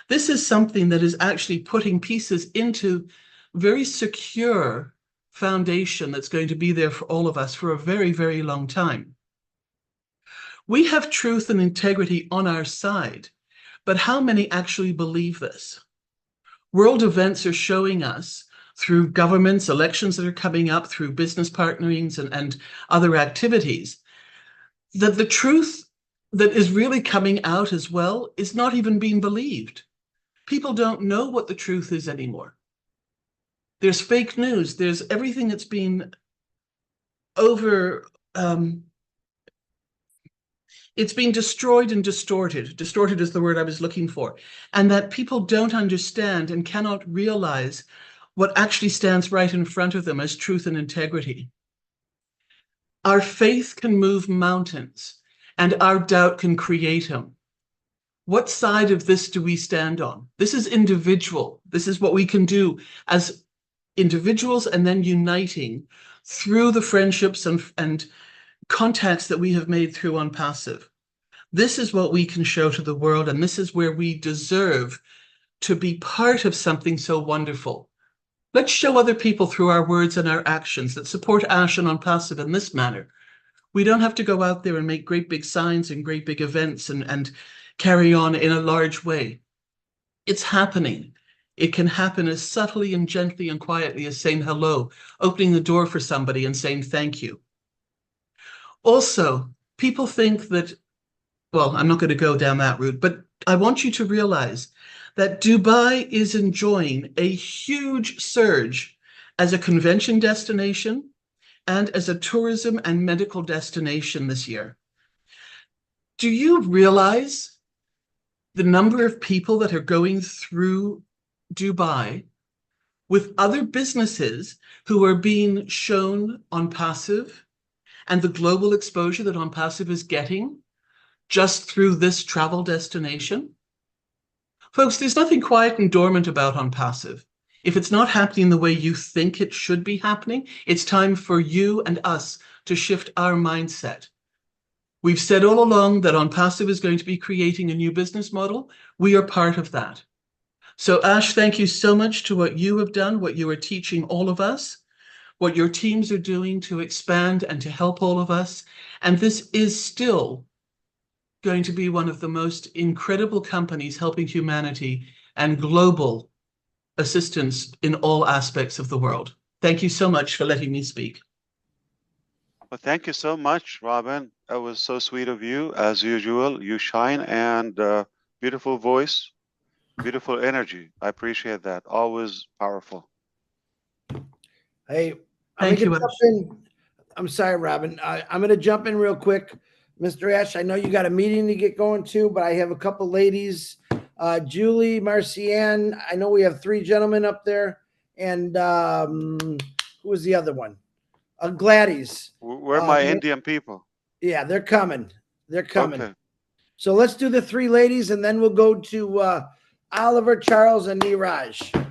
This is something that is actually putting pieces into very secure foundation that's going to be there for all of us for a very, very long time. We have truth and integrity on our side, but how many actually believe this? World events are showing us through governments, elections that are coming up, through business partnerings and other activities, that the truth that is really coming out as well is not even being believed. People don't know what the truth is anymore. There's fake news. There's everything that's been it's been destroyed and distorted. Distorted is the word I was looking for. And that people don't understand and cannot realize what actually stands right in front of them as truth and integrity. Our faith can move mountains, and our doubt can create them. What side of this do we stand on? This is individual. This is what we can do as individuals, and then uniting through the friendships and contacts that we have made through OnPassive. This is what we can show to the world, and this is where we deserve to be part of something so wonderful. Let's show other people through our words and our actions that support Ash and OnPassive in this manner. We don't have to go out there and make great big signs and great big events and carry on in a large way. It's happening. It can happen as subtly and gently and quietly as saying hello, opening the door for somebody and saying thank you. Also, people think that, well, I'm not going to go down that route, but I want you to realize that Dubai is enjoying a huge surge as a convention destination and as a tourism and medical destination this year. Do you realize the number of people that are going through Dubai with other businesses who are being shown OnPassive and the global exposure that OnPassive is getting just through this travel destination? Folks, there's nothing quiet and dormant about OnPassive. If it's not happening the way you think it should be happening, it's time for you and us to shift our mindset. We've said all along that OnPassive is going to be creating a new business model. We are part of that. So Ash, thank you so much to what you have done, what you are teaching all of us, what your teams are doing to expand and to help all of us. And this is still going to be one of the most incredible companies helping humanity and global assistance in all aspects of the world. Thank you so much for letting me speak.
Well, thank you so much, Robin. That was so sweet of you. As usual, you shine, and beautiful voice, beautiful energy. I appreciate that. Always powerful.
Hey,
Thank you, Ash.
I'm sorry, Robin. I'm going to jump in real quick. Mr. Ash, I know you got a meeting to get going to, but I have a couple ladies, Julie, Marcianne. I know we have 3 gentlemen up there. And who was the other one? Gladys.
We're my Indian people.
Yeah, they're coming. They're coming.
Okay.
So let's do the 3 ladies, and then we'll go to Oliver, Charles, and Neeraj.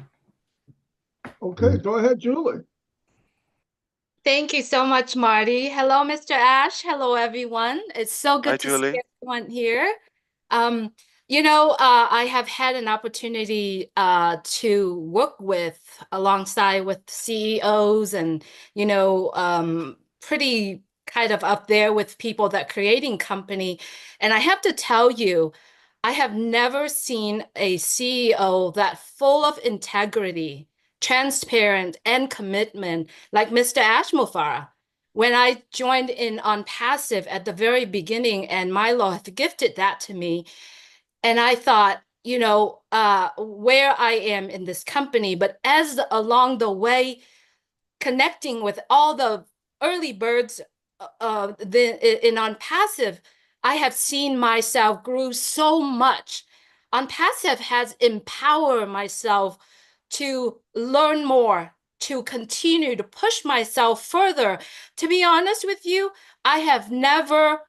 Okay, go ahead, Julie.
Thank you so much, Marty. Hello, Mr. Ash. Hello, everyone. It's so good to
Julie.
see everyone here. I have had an opportunity to work alongside with CEOs and, pretty kind of up there with people that creating company. And I have to tell you, I have never seen a CEO that full of integrity, transparent, and commitment like Mr. Ashmofara. When I joined in on passive at the very beginning, and Milo had gifted that to me, and I thought, where I am in this company, but as along the way, connecting with all the early birds in on passive, I have seen myself grow so much. On passive has empowered myself to learn more, to continue to push myself further. To be honest with you, I have never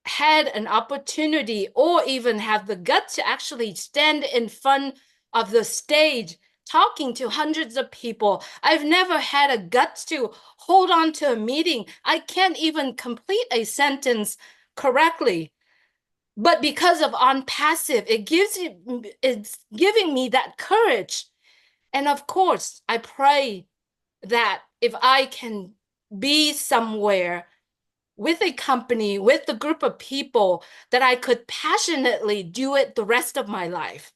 had an opportunity or even have the guts to actually stand in front of the stage talking to hundreds of people. I've never had a guts to hold on to a meeting. I can't even complete a sentence correctly. But because of on passive, it's giving me that courage. And of course, I pray that if I can be somewhere with a company, with a group of people, that I could passionately do it the rest of my life.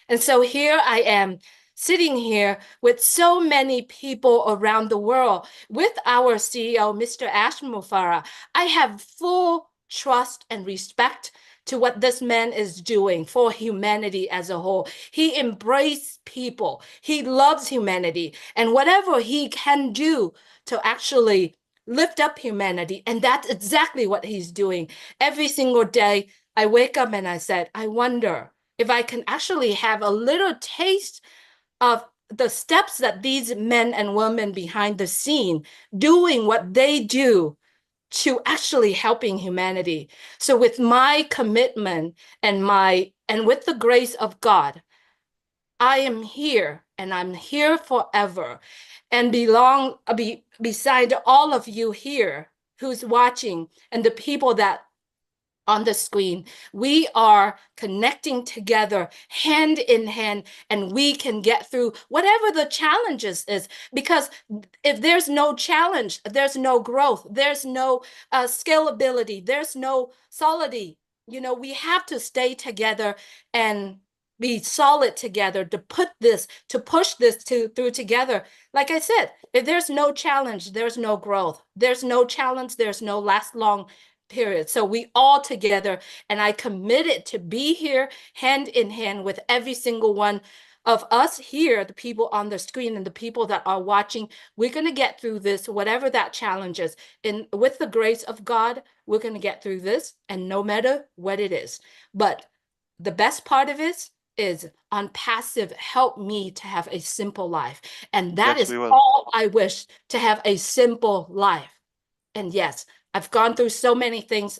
And so here I am sitting here with so many people around the world, with our CEO, Mr. Ashmofara. I have full trust and respect to what this man is doing for humanity as a whole. He embraces people. He loves humanity. And whatever he can do to actually lift up humanity, and that's exactly what he's doing. Every single day, I wake up and I said, I wonder if I can actually have a little taste of the steps that these men and women behind the scene doing what they do to actually helping humanity. So with my commitment and with the grace of God, I am here and I'm here forever and beside all of you here who's watching and the people that on the screen. We are connecting together hand in hand, and we can get through whatever the challenges is. Because if there's no challenge, there's no growth, there's no scalability, there's no solidity. We have to stay together and be solid together to push this through together. Like I said, if there's no challenge, there's no growth. There's no challenge, there's no last long period. So we all together, and I committed to be here hand in hand with every single one of us here, the people on the screen and the people that are watching. We're going to get through this, whatever that challenge is. And with the grace of God, we're going to get through this, and no matter what it is. But the best part of it is on passive help me to have a simple life. And that is all I wish, to have a simple life. And yes, I've gone through so many things,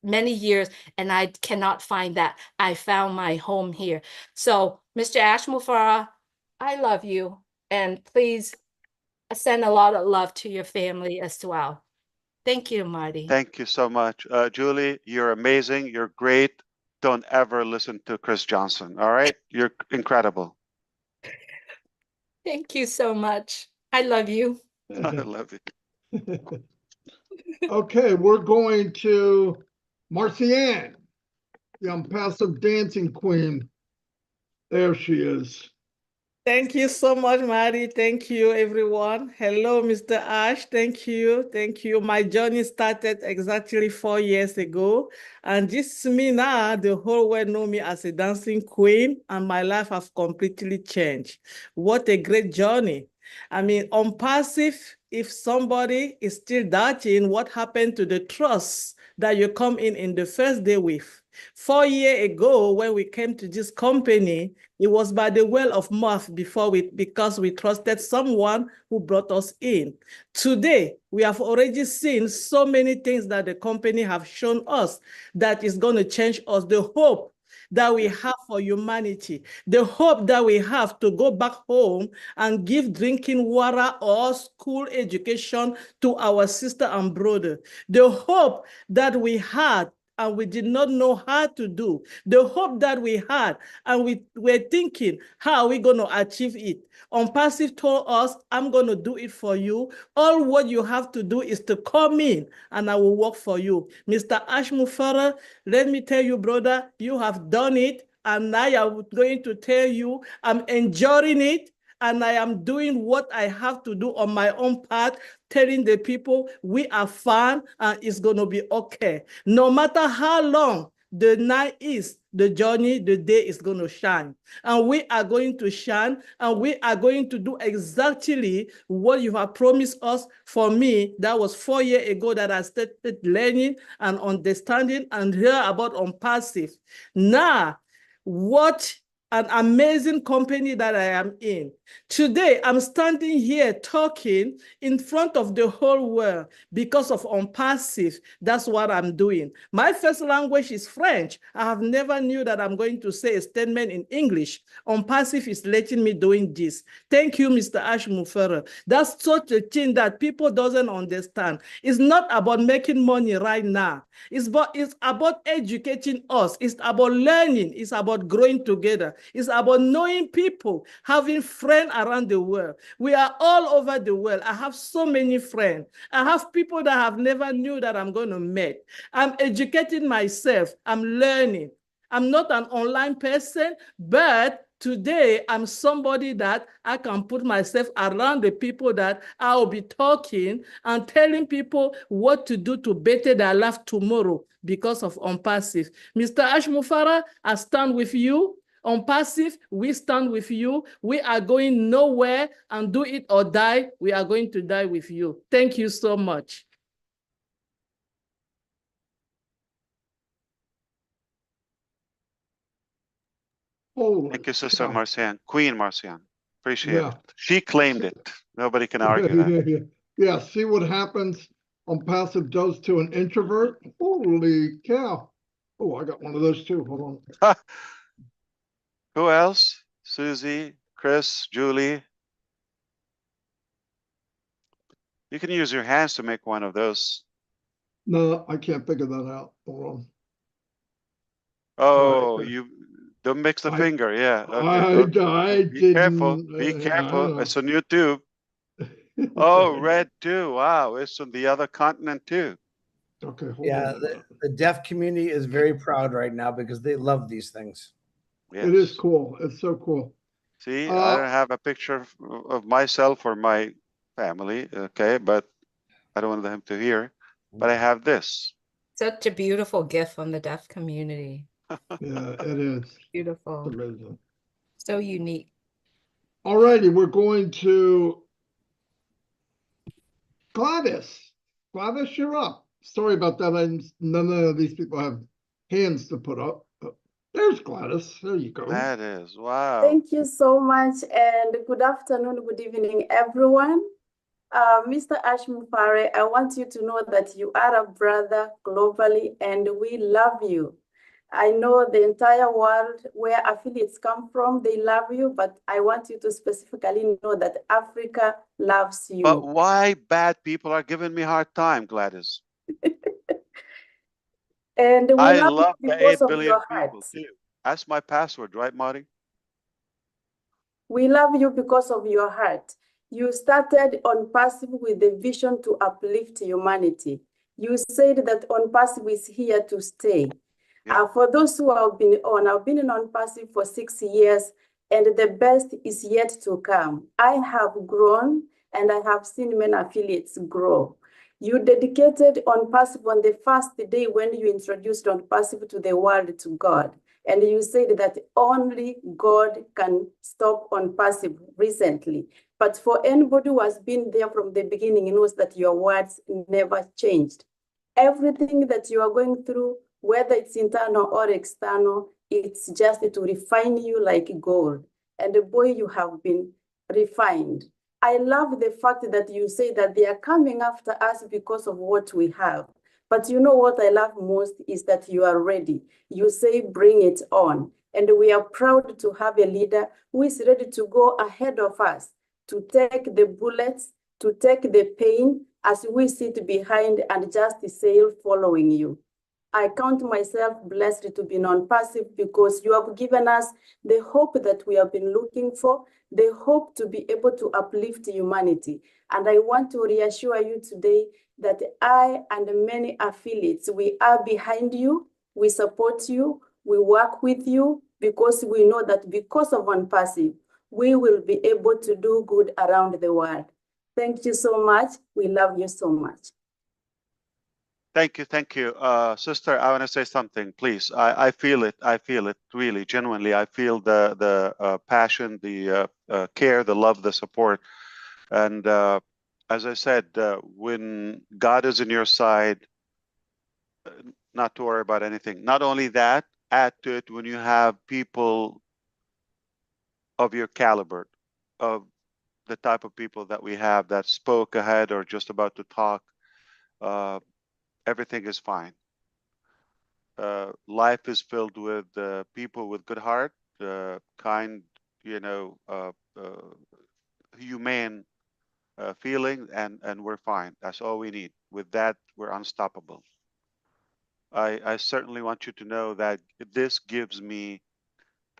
many years, and I cannot find that. I found my home here. So, Mr. Ashmofara, I love you. And please send a lot of love to your family as well. Thank you, Marty.
Thank you so much. Julie, you're amazing. You're great. Don't ever listen to Chris Johnson. All right? You're incredible.
Thank you so much. I love you.
I love you.
Okay, we're going to Marcianne, the impassive dancing queen. There she is.
Thank you so much, Mary. Thank you, everyone. Hello, Mr. Ash. Thank you. Thank you. My journey started exactly 4 years ago. And just me now, the whole world know me as a dancing queen, and my life has completely changed. What a great journey. I mean, on passive, if somebody is still doubting what happened to the trust that you come in the first day with. 4 years ago, when we came to this company, it was by the word of mouth because we trusted someone who brought us in. Today, we have already seen so many things that the company have shown us that is going to change us. The hope that we have for humanity, the hope that we have to go back home and give drinking water or school education to our sister and brother, the hope that we had and we did not know how to do. The hope that we had, and we were thinking, how are we going to achieve it? Passive told us, I'm going to do it for you. All what you have to do is to come in, and I will work for you. Mr. Ash Mufara, let me tell you, brother, you have done it, and I am going to tell you, I'm enjoying it, and I am doing what I have to do on my own part, telling the people we are fine and it's going to be okay. No matter how long the night is, the journey, the day is going to shine. And we are going to shine, and we are going to do exactly what you have promised us. For me, that was 4 years ago that I started learning and understanding and hear about passive. Now, what an amazing company that I am in. Today, I'm standing here talking in front of the whole world because of passive. That's what I'm doing. My first language is French. I have never knew that I'm going to say a statement in English. Passive is letting me doing this. Thank you, Mr. Ash Mufera. That's such a thing that people doesn't understand. It's not about making money right now. It's about educating us. It's about learning. It's about growing together. It's about knowing people, having friends around the world. We are all over the world. I have so many friends. I have people that I have never knew that I'm going to meet. I'm educating myself. I'm learning. I'm not an online person, but today, I'm somebody that I can put myself around the people that I will be talking and telling people what to do to better their life tomorrow because of passive. Mr. Ash Mufara, I stand with you. Passive, we stand with you. We are going nowhere, and do it or die. We are going to die with you. Thank you so much.
Thank you, Sister Marcian, Queen Marcian. Appreciate
Yeah.
it. She claimed it. Nobody can argue that.
Yeah, see what happens passive does to an introvert? Holy cow. Oh, I got one of those too. Hold on.
Who else? Susie, Chris, Julie. You can use your hands to make one of those.
No, I can't figure that out. Hold on.
Oh, you don't mix the finger. Yeah. Okay.
I
be careful.
didn't.
Be careful. It's on YouTube. Oh, red too. Wow. It's on the other continent too.
Okay. Hold
Yeah,
on.
the deaf community is very proud right now because they love these things.
Yes.
It is cool. It's so cool.
See, I don't have a picture of myself or my family. Okay. But I don't want them to hear. But I have this.
Such a beautiful gift from the deaf community.
Yeah, it is.
Beautiful.
It's amazing.
So unique.
All righty, we're going to Gladys. Gladys, you're up. Sorry about that. None of these people have hands to put up. There's Gladys. There you go.
That is. Wow.
Thank you so much, and good afternoon, good evening, everyone. Mr. Ash Mufare, I want you to know that you are a brother globally, and we love you. I know the entire world where affiliates come from, they love you, but I want you to specifically know that Africa loves you.
But why bad people are giving me a hard time, Gladys?
And we
I
love
love
you
the
because
8
of
billion
your
people
heart.
too. That's my password, right, Marty?
We love you because of your heart. You started passive with the vision to uplift humanity. You said that passive is here to stay.
Yeah.
For those who have been I've been passive for 6 years, and the best is yet to come. I have grown, and I have seen many affiliates grow. You dedicated passive on the first day when you introduced passive to the world, to God. And you said that only God can stop passive recently. But for anybody who has been there from the beginning knows that your words never changed. Everything that you are going through, whether it's internal or external, it's just to refine you like gold. And boy, you have been refined. I love the fact that you say that they are coming after us because of what we have. But you know what I love most is that you are ready. You say, bring it on. And we are proud to have a leader who is ready to go ahead of us, to take the bullets, to take the pain as we sit behind and just sail following you. I count myself blessed to be non-passive because you have given us the hope that we have been looking for, the hope to be able to uplift humanity. And I want to reassure you today that I and many affiliates, we are behind you, we support you, we work with you, because we know that because of non-passive, we will be able to do good around the world. Thank you so much. We love you so much.
Thank you, sister. I want to say something, please. I feel it. I feel it really, genuinely. I feel the passion, the care, the love, the support, and as I said, when God is in your side, not to worry about anything. Not only that, add to it when you have people of your caliber, of the type of people that we have that spoke ahead or just about to talk. Everything is fine. Life is filled with people with good heart, kind, humane feeling, and we're fine. That's all we need. With that, we're unstoppable. I certainly want you to know that this gives me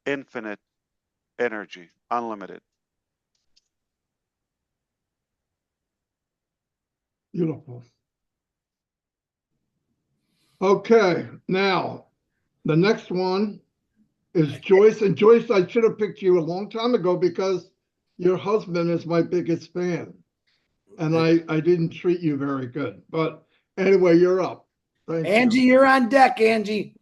infinite energy, unlimited.
Beautiful. Okay, now the next one is Joyce. And Joyce, I should have picked you a long time ago because your husband is my biggest fan. And I didn't treat you very good. But anyway, you're up. Thank
Angie,
you.
you're on deck, Angie.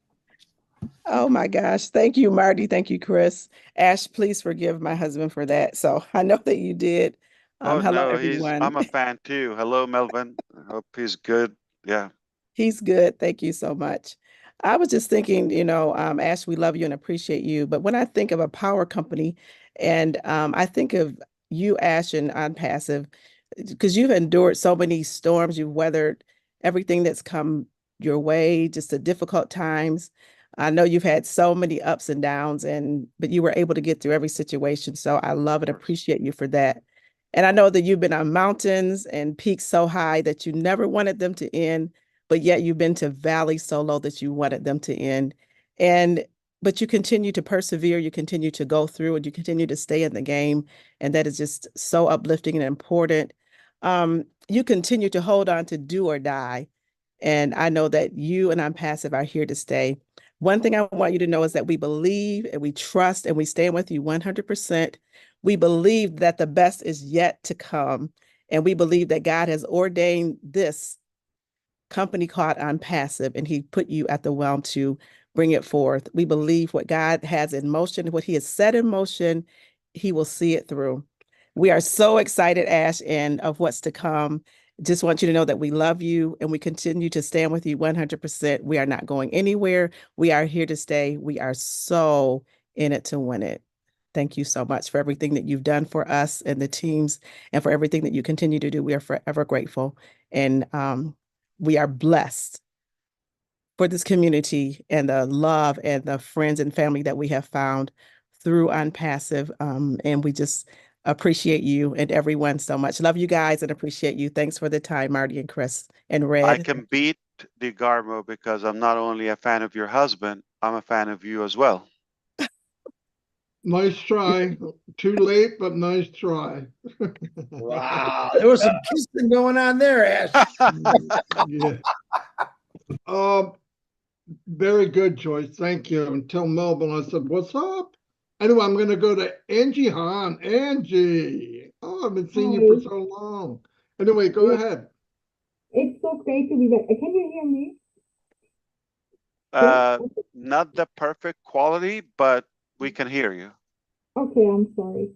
Oh my gosh. Thank you, Marty. Thank you, Chris. Ash, please forgive my husband for that. So I know that you did.
Oh
Hello,
no,
everyone.
I'm a fan too. Hello, Melvin. I hope he's good. Yeah.
He's good. Thank you so much. I was just thinking, Ash, we love you and appreciate you. But when I think of a power company, and I think of you, Ash, and on passive, because you've endured so many storms, you've weathered everything that's come your way, just the difficult times. I know you've had so many ups and downs, but you were able to get through every situation. So I love and appreciate you for that. And I know that you've been on mountains and peaks so high that you never wanted them to end, but yet you've been to valleys so low that you wanted them to end. But you continue to persevere, you continue to go through, and you continue to stay in the game. And that is just so uplifting and important. You continue to hold on to do or die. And I know that you and I'm passive are here to stay. One thing I want you to know is that we believe and we trust and we stand with you 100%. We believe that the best is yet to come. And we believe that God has ordained this company called On Passive, and he put you at the whelm to bring it forth. We believe what God has in motion, what he has set in motion, he will see it through. We are so excited, Ash, and of what's to come. Just want you to know that we love you and we continue to stand with you 100%. We are not going anywhere. We are here to stay. We are so in it to win it. Thank you so much for everything that you've done for us and the teams and for everything that you continue to do. We are forever grateful. And we are blessed for this community and the love and the friends and family that we have found through On Passive. And we just appreciate you and everyone so much. Love you guys and appreciate you. Thanks for the time, Marty and Chris and Red.
I can beat DeGarmo because I'm not only a fan of your husband, I'm a fan of you as well.
Nice try. Too late, but nice try.
Wow, there was some kissing going on there, Ash.
Yeah. Very good, Joyce. Thank you. And tell Melvin I said, what's up? Anyway, I'm going to go to Angie Hahn. Angie. Oh, I've been seeing you for so long. Anyway, go ahead.
It's so great to be back. Can you hear me?
Not the perfect quality, but we can hear you.
Okay, I'm sorry.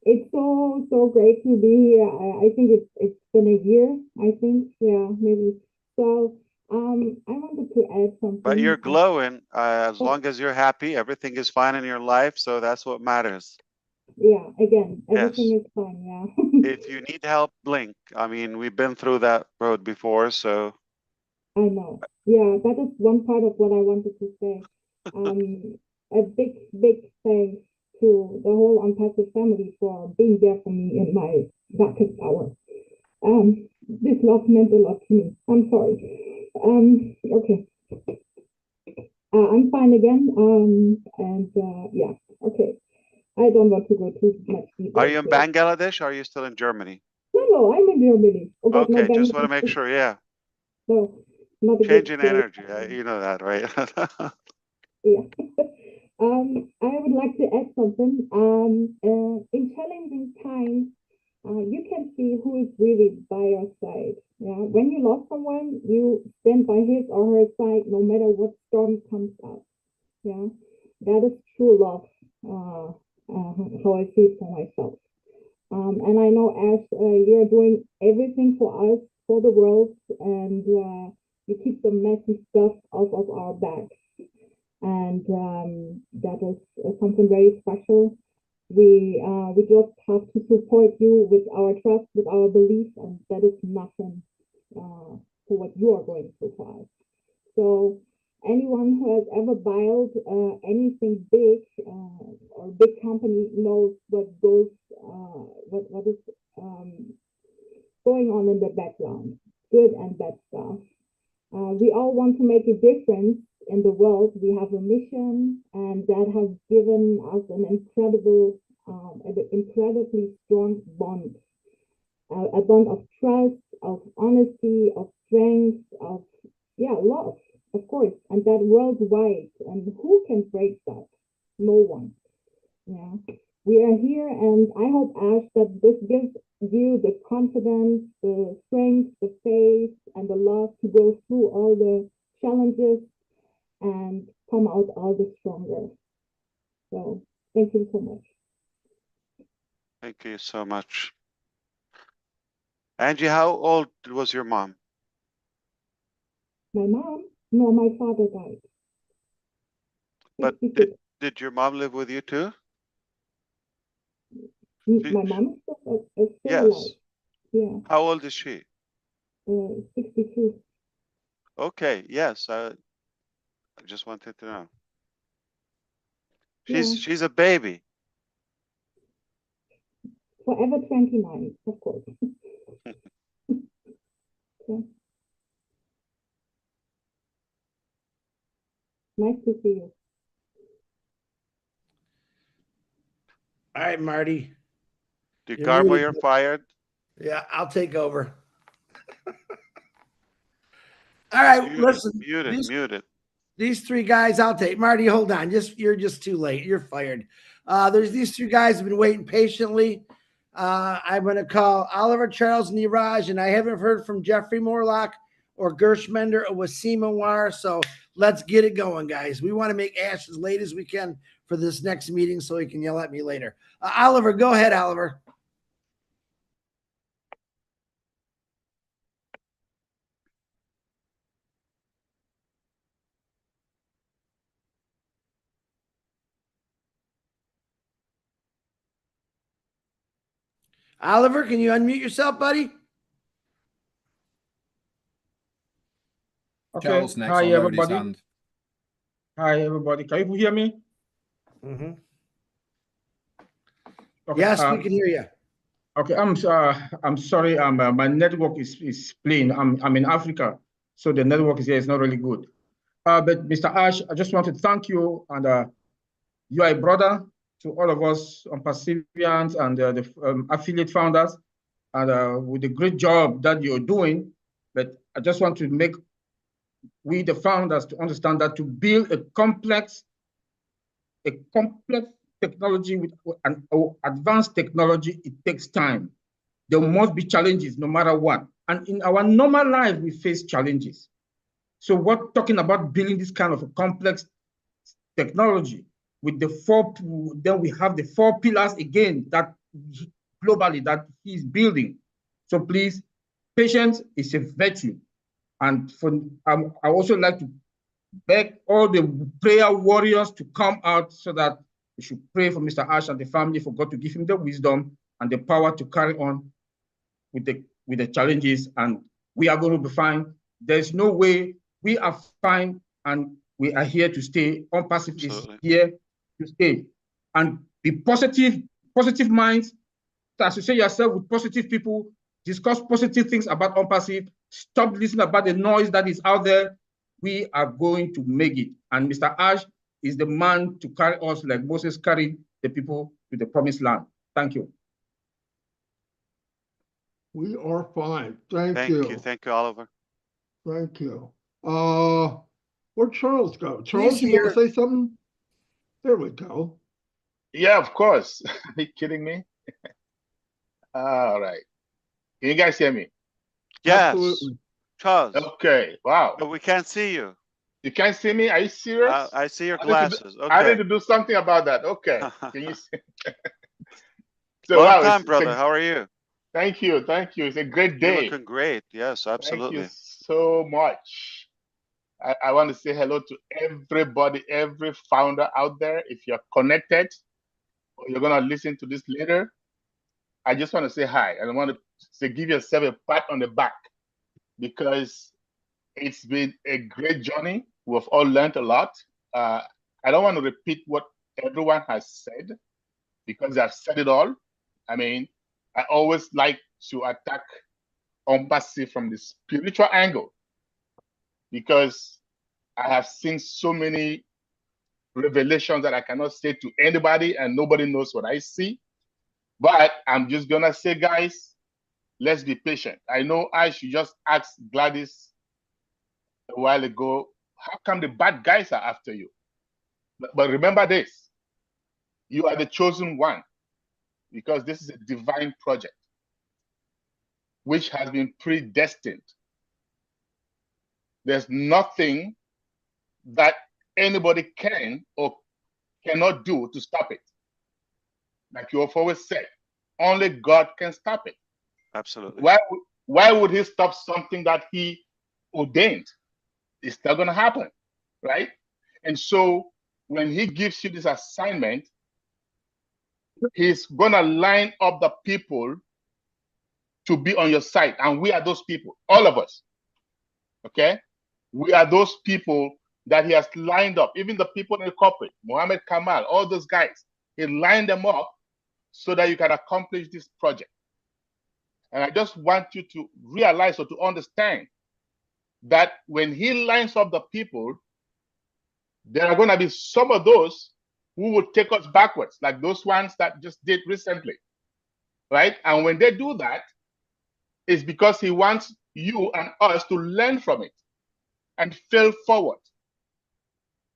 It's so great to be here. I think it's been a year, I think. Yeah, maybe. So I wanted to add something.
But you're glowing. As long as you're happy, everything is fine in your life. So that's what matters.
Yeah, again, everything is fine. Yeah.
If you need help, blink. I mean, we've been through that road before, so.
I know. Yeah, that is one part of what I wanted to say. A big thanks to the whole On Passive family for being there for me in my darkest hour. This love meant a lot to me. I'm sorry. Okay. I'm fine again. Yeah, okay. I don't want to go too much deeper.
Are you in Bangladesh or are you still in Germany?
No, I'm in Germany.
Okay, just want to make sure. Yeah.
No, not a
Change in
good
energy. You know that, right?
Yeah. I would like to add something. In challenging times, you can see who is really by your side. Yeah. When you love someone, you stand by his or her side no matter what storm comes up. Yeah. That is true love. How I feel for myself. And I know Ash, you're doing everything for us, for the world, and you keep the messy stuff off of our backs. And that is something very special. We just have to support you with our trust, with our belief, and that is nothing for what you are going through for us. So anyone who has ever built anything big or big company knows what goes what is going on in the background, good and bad stuff. We all want to make a difference in the world. We have a mission, and that has given us an incredibly strong bond, a bond of trust, of honesty, of strength, of love, of course, and that worldwide. And who can break that? No one. Yeah, we are here, and I hope, Ash, that this gives you the confidence, the strength, the faith, and the love to go through all the challenges and come out all the stronger. So thank you so much.
Thank you so much. Angie, how old was your mom?
My mom? No, my father died.
But did your mom live with you too?
My mom is still
Yes.
alive. Yeah.
How old is she?
62.
Okay, yes. I just wanted to know. She's a baby.
Forever 29, of course. Yeah. Nice to see you.
All right, Marty.
DeGarmo, you're fired.
Yeah, I'll take over. All right, listen.
Mute it.
These three guys, I'll take. Marty, hold on. You're just too late. You're fired. There's these three guys have been waiting patiently. I'm going to call Oliver, Charles, Niraj, and I haven't heard from Jeffrey Morlock or Gershmender or Wasim Anwar. So let's get it going, guys. We want to make Ash as late as we can for this next meeting so he can yell at me later. Oliver, go ahead, Oliver. Oliver, can you unmute yourself, buddy?
Okay.
Charles next.
Hi,
I'll load his
everybody.
hand.
Hi, everybody. Can you hear me?
Mm-hmm.
Okay,
yes, we can hear you.
Okay, I'm sorry. My network is playing. I'm in Africa, so the network is here. It's not really good. But Mr. Ash, I just want to thank you, and you are a brother to all of us on Perseverance and the affiliate founders, and with the great job that you're doing. But I just want to make we, the founders, to understand that to build a complex technology with an advanced technology, it takes time. There must be challenges no matter what. And in our normal life, we face challenges. So we're talking about building this kind of a complex technology with then we have the 4 pillars again that globally that he's building. So please, patience is a virtue. And I also like to beg all the prayer warriors to come out so that we should pray for Mr. Ash and the family, for God to give him the wisdom and the power to carry on with the challenges. And we are going to be fine. There's no way we are fine, and we are here to stay. OnPassive is here to stay. And be positive minds. Associate yourself with positive people, discuss positive things about OnPassive, Stop listening about the noise that is out there. We are going to make it. And Mr. Ash is the man to carry us like Moses carried the people to the promised land. Thank you.
We are fine. Thank
Thank
you.
you. Thank you, Oliver.
Thank you. Where'd Charles go? Charles,
He's
you want to
here.
say something? There we go.
Yeah, of course. Are you kidding me? All right. Can you guys hear me?
Yes,
Absolutely.
Charles.
Okay. Wow.
But we can't see you.
You can't see me? Are you serious?
I see your
I need to do-
glasses.
I need
Okay.
to do something about that. Okay. Can you see? So
Long
wow,
time, brother. How are you?
thank you. Thank you. It's a great
You're
day.
looking great. Yes,
Thank you
absolutely.
so much. I want to say hello to everybody, every founder out there. If you're connected or you're going to listen to this later, I just want to say hi. And I want to say give yourself a pat on the back because it's been a great journey. We've all learned a lot. I don't want to repeat what everyone has said because I've said it all. I mean, I always like to attack OMPASI from the spiritual angle because I have seen so many revelations that I cannot say to anybody and nobody knows what I see. But I'm just going to say, guys, let's be patient. I know I should just ask Gladys a while ago, how come the bad guys are after you? But remember this, you are the chosen one because this is a divine project which has been predestined. There's nothing that anybody can or cannot do to stop it. Like you have always said, only God can stop it.
Absolutely.
Why would he stop something that he ordained? It's not going to happen, right? And so when he gives you this assignment, he's going to line up the people to be on your side. And we are those people, all of us. Okay? We are those people that he has lined up. Even the people in the corporate, Mohammed Kamal, all those guys, he lined them up so that you can accomplish this project. And I just want you to realize or to understand that when he lines up the people, there are going to be some of those who will take us backwards, like those ones that just did recently, right? And when they do that, it's because he wants you and us to learn from it and fail forward.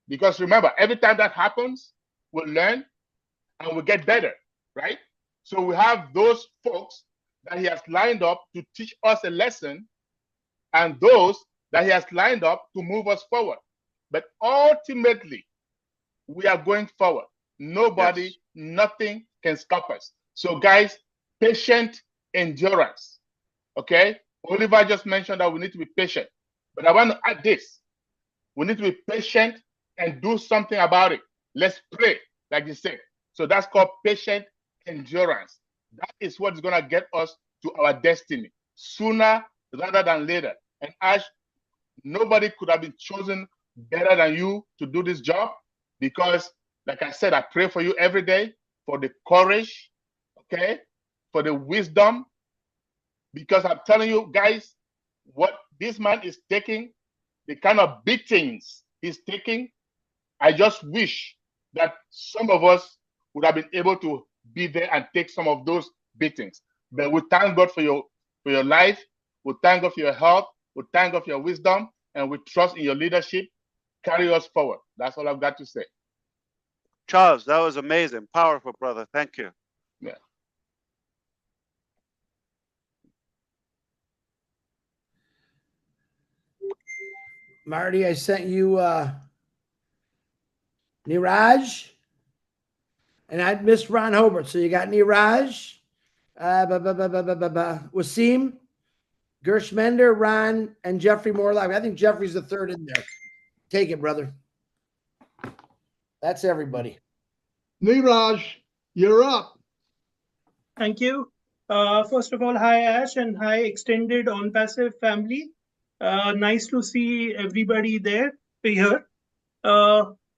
Because remember, every time that happens, we'll learn and we'll get better, right? So we have those folks that he has lined up to teach us a lesson and those that he has lined up to move us forward. But ultimately, we are going forward. Nobody, nothing can stop us. So guys, patient endurance, okay? Oliver just mentioned that we need to be patient. But I want to add this. We need to be patient and do something about it. Let's pray, like you said. So that's called patient endurance. That is what is going to get us to our destiny sooner rather than later. And Ash, nobody could have been chosen better than you to do this job because, like I said, I pray for you every day for the courage, okay, for the wisdom, because I'm telling you guys, what this man is taking, the kind of beatings he's taking, I just wish that some of us would have been able to be there and take some of those beatings. But we thank God for your life. We thank God for your health. We thank God for your wisdom, and we trust in your leadership. Carry us forward. That's all I've got to say.
Charles, that was amazing. Powerful, brother. Thank you.
Yeah.
Marty, I sent you Niraj, and I missed Ron Hobart. So you got Niraj, Wasim, Gershmender, Ron, and Jeffrey Morlock. I think Jeffrey's the third in there. Take it, brother. That's everybody.
Niraj, you're up.
Thank you. First of all, hi Ash and hi extended On Passive family. Nice to see everybody there here.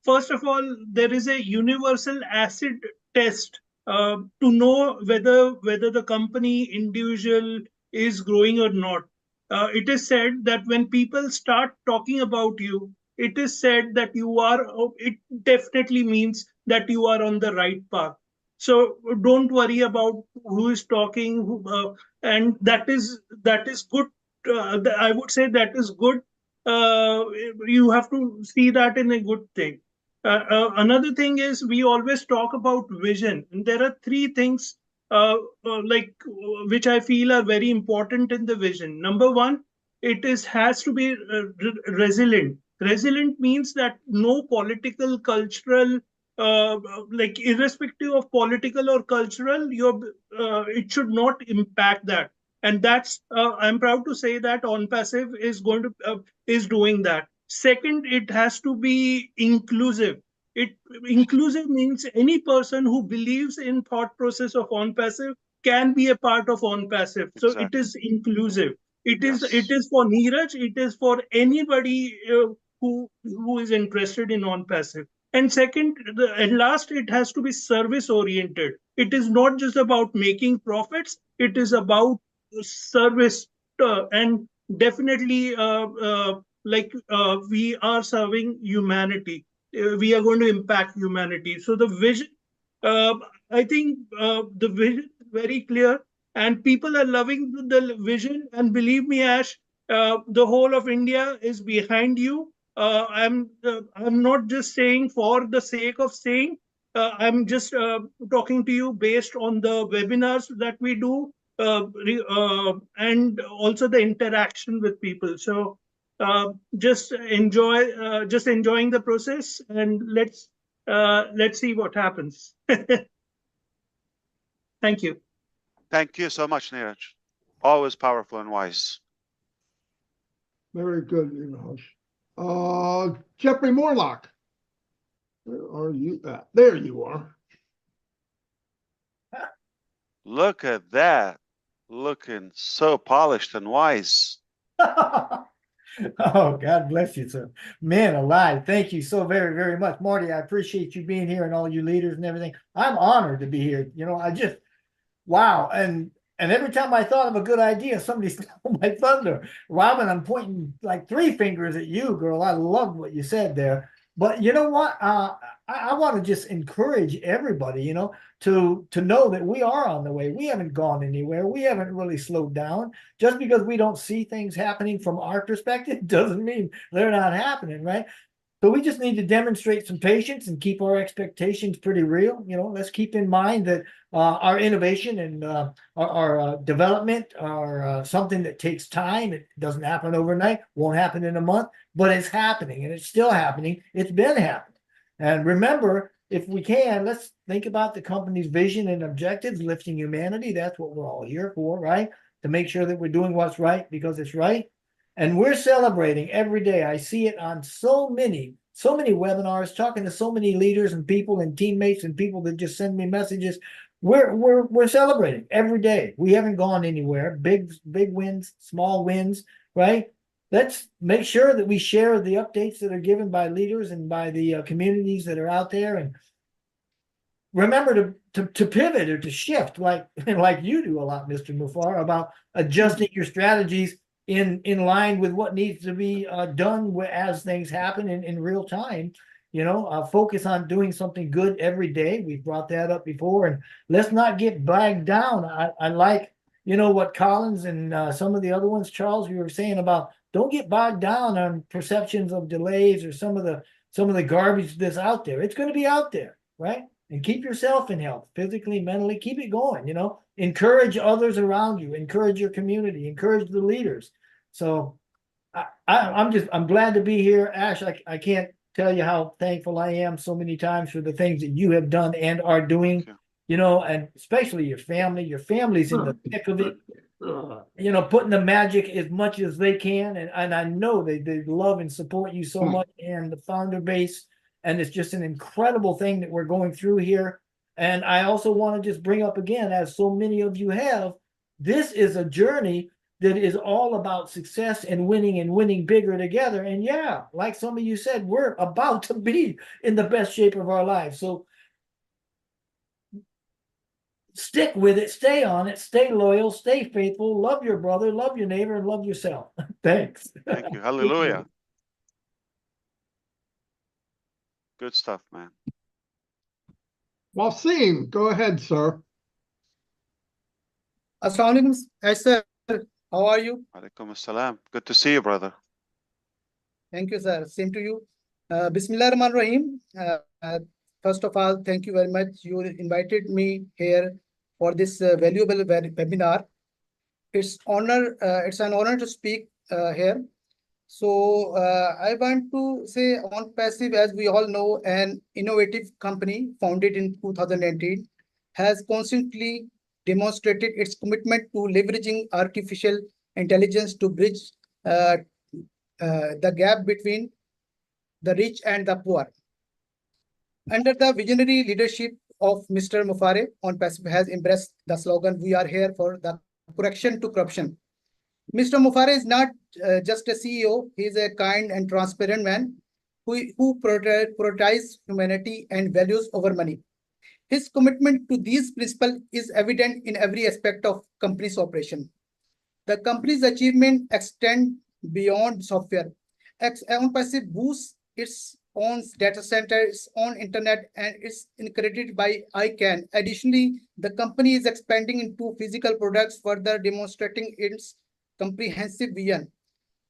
First of all, there is a universal acid test to know whether the company individual is growing or not. it is said that when people start talking about you, it is said that it definitely means that you are on the right path. So don't worry about who is talking, and that is good. I would say that is good. You have to see that in a good thing. Another thing is we always talk about vision, and there are three things which I feel are very important in the vision. Number one, it is has to be resilient. Resilient means that no political, cultural, irrespective of political or cultural, it should not impact that. And that's I'm proud to say that On Passive is doing that. Second, it has to be inclusive. It inclusive means any person who believes in thought process of On Passive can be a part of On Passive. So it is inclusive. It is for Neeraj. It is for anybody who is interested in On Passive. And second, and last, it has to be service oriented. It is not just about making profits. It is about service, and definitely we are serving humanity. We are going to impact humanity. So the vision, uh, I think the vision is very clear, and people are loving the vision. And believe me, Ash, the whole of India is behind you. I'm not just saying for the sake of saying. I'm just talking to you based on the webinars that we do, and also the interaction with people. So just enjoying the process, and let's see what happens. Thank you.
Thank you so much, Neeraj. Always powerful and wise.
Very good, Neeraj. Jeffrey Morlock, where are you at? There you are.
Look at that. Looking so polished and wise.
Oh, God bless you, sir. Man alive. Thank you so very, very much. Marty, I appreciate you being here and all you leaders and everything. I'm honored to be here. Wow. And every time I thought of a good idea, somebody stole my thunder. Robin, I'm pointing like three fingers at you, girl. I loved what you said there. But you know what? I want to just encourage everybody, to know that we are on the way. We haven't gone anywhere. We haven't really slowed down. Just because we don't see things happening from our perspective doesn't mean they're not happening, right? So we just need to demonstrate some patience and keep our expectations pretty real. Let's keep in mind that our innovation and our development are something that takes time. It doesn't happen overnight, won't happen in a month, but it's happening, and it's still happening. It's been happening. And remember, if we can, let's think about the company's vision and objectives, lifting humanity. That's what we're all here for, right? To make sure that we're doing what's right because it's right. And we're celebrating every day. I see it on so many webinars, talking to so many leaders and people and teammates and people that just send me messages. We're celebrating every day. We haven't gone anywhere. Big wins, small wins, right? Let's make sure that we share the updates that are given by leaders and by the communities that are out there, and remember to pivot or to shift like you do a lot, Mr. Mufar, about adjusting your strategies in line with what needs to be done as things happen in real time. Focus on doing something good every day. We've brought that up before, and let's not get bogged down. I like what Collins and some of the other ones, Charles, you were saying about don't get bogged down on perceptions of delays or some of the garbage that's out there. It's going to be out there, right? And keep yourself in health, physically, mentally. Keep it going. Encourage others around you. Encourage your community. Encourage the leaders. So I'm glad to be here, Ash. I can't tell you how thankful I am so many times for the things that you have done and are doing. And especially your family. Your family's in the thick of it. Putting the magic as much as they can. And I know they love and support you so much, and the founder base. And it's just an incredible thing that we're going through here. And I also want to just bring up again, as so many of you have, this is a journey that is all about success and winning bigger together. And yeah, like some of you said, we're about to be in the best shape of our lives. So stick with it, stay on it, stay loyal, stay faithful, love your brother, love your neighbor, and love yourself. Thanks.
Thank you. Hallelujah. Good stuff, man.
Wasim, go ahead, sir.
Assalamualaikum, sir. How are you?
Alaikum assalam. Good to see you, brother.
Thank you, sir. Same to you. Bismillah ar-Rahman Rahim. First of all, thank you very much. You invited me here for this valuable webinar. It's an honor to speak here. So I want to say OnPassive, as we all know, an innovative company founded in 2019, has constantly demonstrated its commitment to leveraging artificial intelligence to bridge the gap between the rich and the poor. Under the visionary leadership of Mr. Mufare, OnPassive has embraced the slogan, "We are here for the correction to corruption." Mr. Mufare is not just a CEO, he is a kind and transparent man who prioritizes humanity and values over money. His commitment to these principles is evident in every aspect of company's operation. The company's achievement extend beyond software. OnPassive boosts its own data center, its own internet, and it's accredited by ICANN. Additionally, the company is expanding into physical products, further demonstrating its comprehensive vision.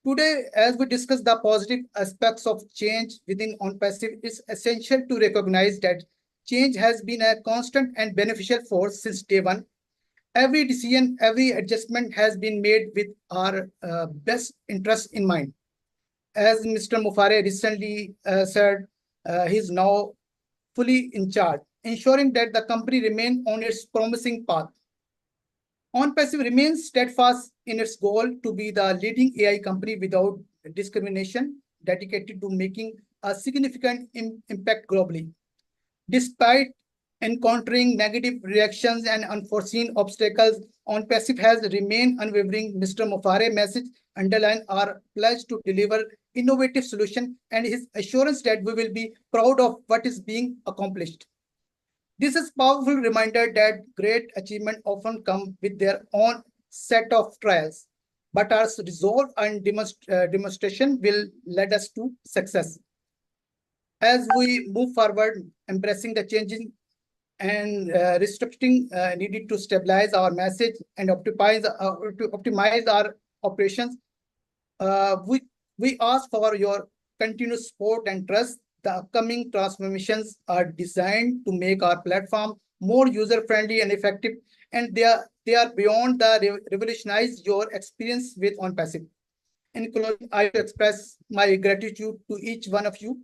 Today, as we discuss the positive aspects of change within OnPassive, it's essential to recognize that change has been a constant and beneficial force since day one. Every decision, every adjustment has been made with our best interests in mind. As Mr. Mufare recently said, he's now fully in charge, ensuring that the company remains on its promising path. OnPassive remains steadfast in its goal to be the leading AI company without discrimination, dedicated to making a significant impact globally. Despite encountering negative reactions and unforeseen obstacles, OnPassive has remained unwavering. Mr. Mufare's message underlines our pledge to deliver innovative solutions and his assurance that we will be proud of what is being accomplished. This is a powerful reminder that great achievements often come with their own set of trials, but our resolve and demonstration will lead us to success. As we move forward, embracing the changing and restricting needed to stabilize our message and optimize our operations, we ask for your continuous support and trust. The upcoming transformations are designed to make our platform more user-friendly and effective, and they are beyond the revolutionize your experience with OnPassive. In closing, I express my gratitude to each one of you.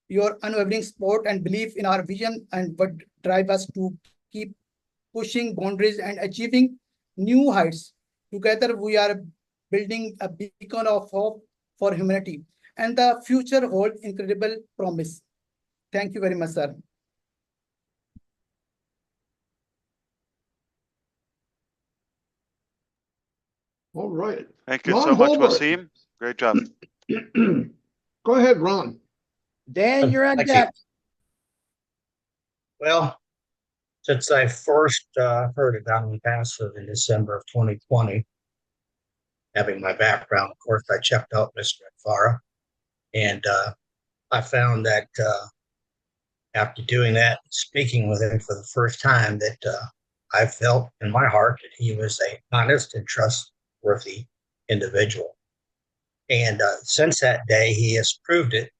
Your unwavering support and belief in our vision and what drive us to keep pushing boundaries and achieving new heights. Together, we are building a beacon of hope for humanity, and the future holds incredible promise. Thank you very much, sir.
All right.
Thank you
Ron
so much,
Holbert.
Wasim. Great job.
Go ahead, Ron.
Dan, you're on
Thank you.
deck.
Well, since I first heard about OnPassive in December of 2020, having my background, of course, I checked out Mr. Farah, and I found that after doing that, speaking with him for the first time, that I felt in my heart that he was an honest and trustworthy individual. And since that day, he has proved it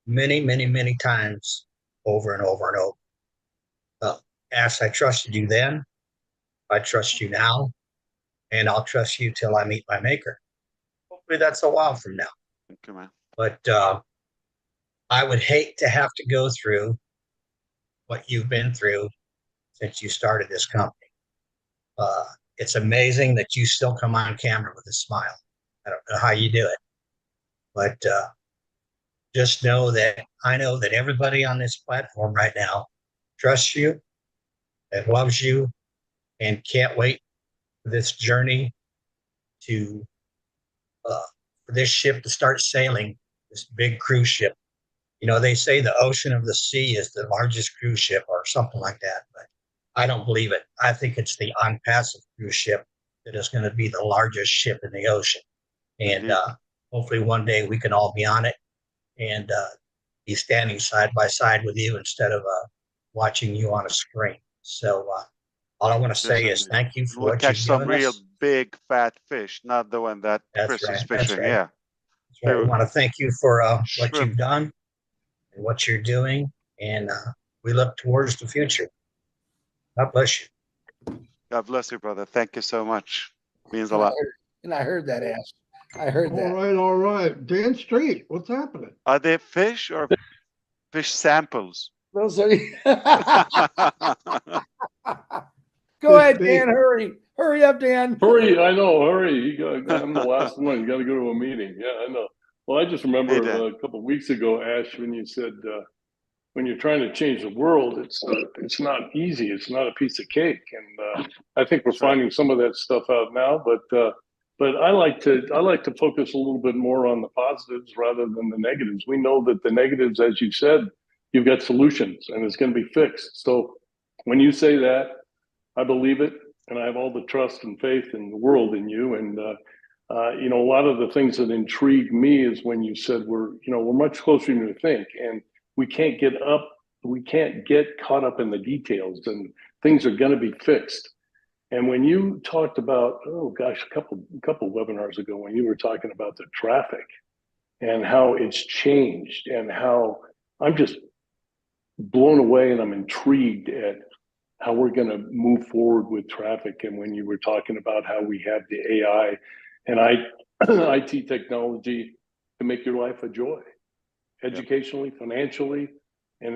many, many, many times over and over and over. As I trusted you then, I trust you now, and I'll trust you till I meet my maker. Hopefully that's a while from now.
Thank you, man.
But I would hate to have to go through what you've been through since you started this company. It's amazing that you still come on camera with a smile. I don't know how you do it, but just know that I know that everybody on this platform right now trusts you and loves you and can't wait for this journey to for this ship to start sailing, this big cruise ship. You know, they say the ocean of the sea is the largest cruise ship or something like that, but I don't believe it. I think it's the on-passive cruise ship that is going to be the largest ship in the ocean. And hopefully one day we can all be on it and be standing side by side with you instead of watching you on a screen. So all I want to say is thank you for
We'll
what
catch
you've
some
given
real
us.
big fat fish, not the one that Chris is
That's
fishing.
right.
Yeah.
That's right. I want to thank you for what
Shrimp.
you've done and what you're doing. And we look towards the future. God bless you.
God bless you, brother. Thank you so much. Means a lot.
And I heard that, Ash. I heard that.
All right. Dan Street, what's happening?
Are they fish or fish samples?
Those are. Go ahead, Dan. Hurry up, Dan.
Hurry! I know. Hurry! I'm the last one. You got to go to a meeting. Yeah, I know. Well, I just remember a couple of weeks ago, Ash, when you said when you're trying to change the world, it's not easy. It's not a piece of cake, and I think we're finding some of that stuff out now. But I like to focus a little bit more on the positives rather than the negatives. We know that the negatives, as you said, you've got solutions, and it's going to be fixed. So when you say that, I believe it, and I have all the trust and faith in the world in you. And you know, a lot of the things that intrigue me is when you said we're much closer than you think, and we can't get caught up in the details, and things are going to be fixed. And when you talked about, oh gosh, a couple webinars ago, when you were talking about the traffic and how it's changed, and how I'm just blown away and I'm intrigued at how we're going to move forward with traffic. And when you were talking about how we have the AI and IT technology to make your life a joy, educationally, financially, and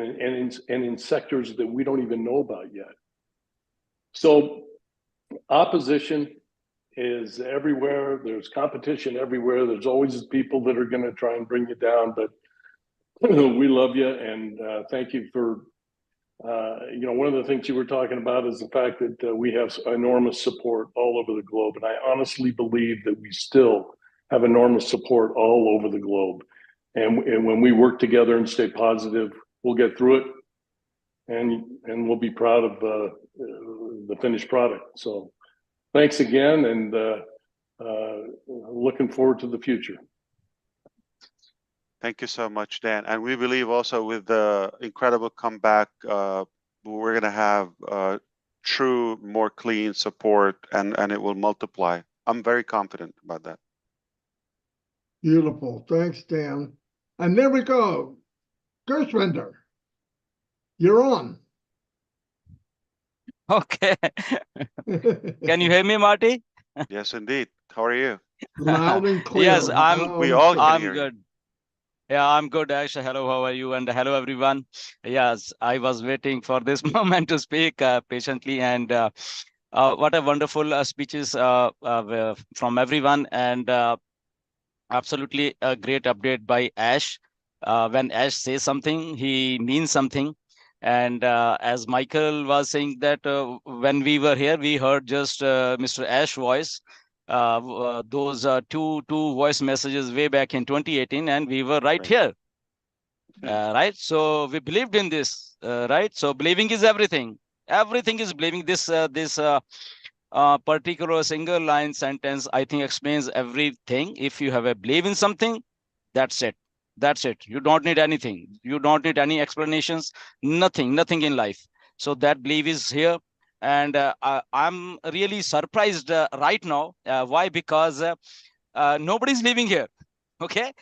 in sectors that we don't even know about yet. So opposition is everywhere. There's competition everywhere. There's always people that are going to try and bring you down, but we love you, and thank you for one of the things you were talking about is the fact that we have enormous support all over the globe. And I honestly believe that we still have enormous support all over the globe. And when we work together and stay positive, we'll get through it, and we'll be proud of the finished product. So thanks again, and looking forward to the future.
Thank you so much, Dan. And we believe also with the incredible comeback, we're going to have true, more clean support, and it will multiply. I'm very confident about that.
Beautiful. Thanks, Dan. And there we go. Gershwinder, you're on.
Okay. Can you hear me, Marty?
Yes, indeed. How are you?
Loud and clear.
Yes,
We all can
I'm
hear
good. Yeah, I'm good, Ash. Hello, how are you? And hello, everyone. Yes, I was waiting for this moment to speak patiently, and what a wonderful speeches from everyone, and absolutely a great update by Ash. When Ash says something, he means something. And as Michael was saying that when we were here, we heard just Mr. Ash voice. Those two voice messages way back in 2018, and we were right here. Right, so we believed in this, right? So believing is everything. Everything is believing. This particular single line sentence, I think, explains everything. If you have a belief in something, that's it. That's it. You don't need anything. You don't need any explanations. Nothing in life. So that belief is here. And I'm really surprised right now. Why? Because nobody's living here. Okay.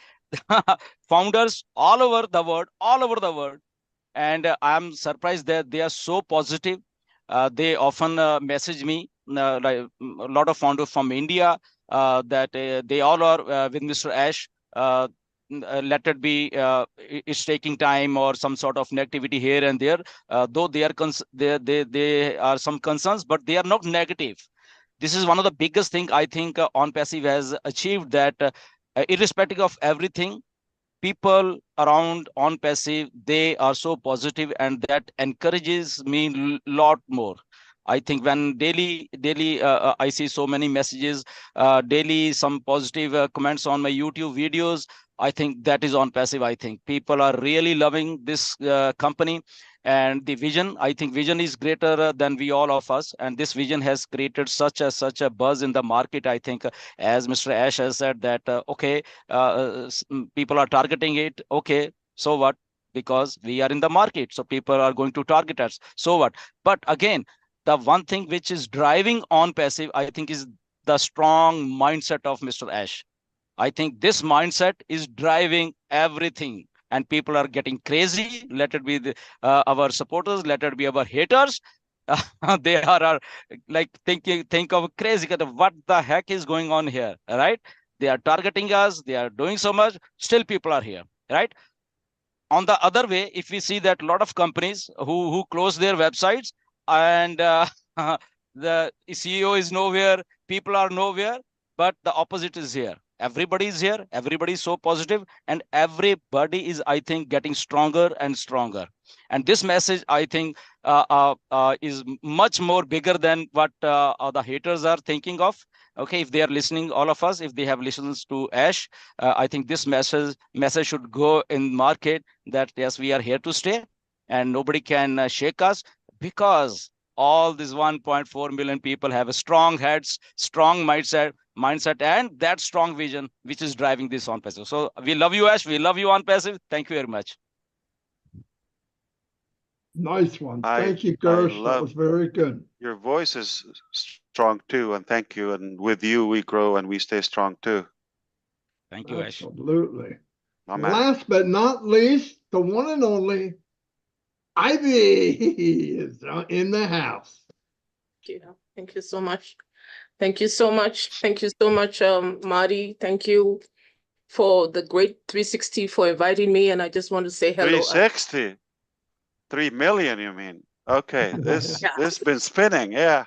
Founders all over the world. And I'm surprised that they are so positive. They often message me, like a lot of founders from India, that they all are with Mr. Ash. Let it be, it's taking time or some sort of negativity here and there. Though there are some concerns, but they are not negative. This is one of the biggest thing I think OnPassive has achieved, that irrespective of everything, people around OnPassive, they are so positive, and that encourages me a lot more. I think when daily I see so many messages, daily some positive comments on my YouTube videos, I think that is OnPassive. I think people are really loving this company, And the vision, I think vision is greater than we all of us, and this vision has created such a buzz in the market. I think as Mr. Ash has said that okay, people are targeting it. Okay, so what? Because we are in the market, so people are going to target us. So what? But again, the one thing which is driving on passive, I think, is the strong mindset of Mr. Ash. I think this mindset is driving everything, and people are getting crazy. Let it be our supporters, let it be our haters. They are like think of crazy. What the heck is going on here, right? They are targeting us. They are doing so much. Still, people are here, right? On the other way, if we see that a lot of companies who close their websites, and the CEO is nowhere, people are nowhere, but the opposite is here. Everybody is here, everybody is so positive, and everybody is, I think, getting stronger and stronger. And this message, I think, is much more bigger than what the haters are thinking of. Okay, if they are listening, all of us, if they have listened to Ash, I think this message should go in market, that yes, we are here to stay, and nobody can shake us, because all these 1.4 million people have a strong heads, strong mindset, and that strong vision which is driving this on passive. So we love you, Ash. We love you on passive. Thank you very much.
Nice one. Thank you, Gersh. That was very good.
Your voice is strong too, and thank you. And with you, we grow and we stay strong too.
Thank you, Ash.
Absolutely.
Man.
Last but not least, the one and only Ivy is in the house.
Thank you so much. Thank you so much. Thank you so much, Marty. Thank you for the great 360 for inviting me. And I just want to say hello.
360? 3 million, you mean? Okay, this has been spinning, yeah.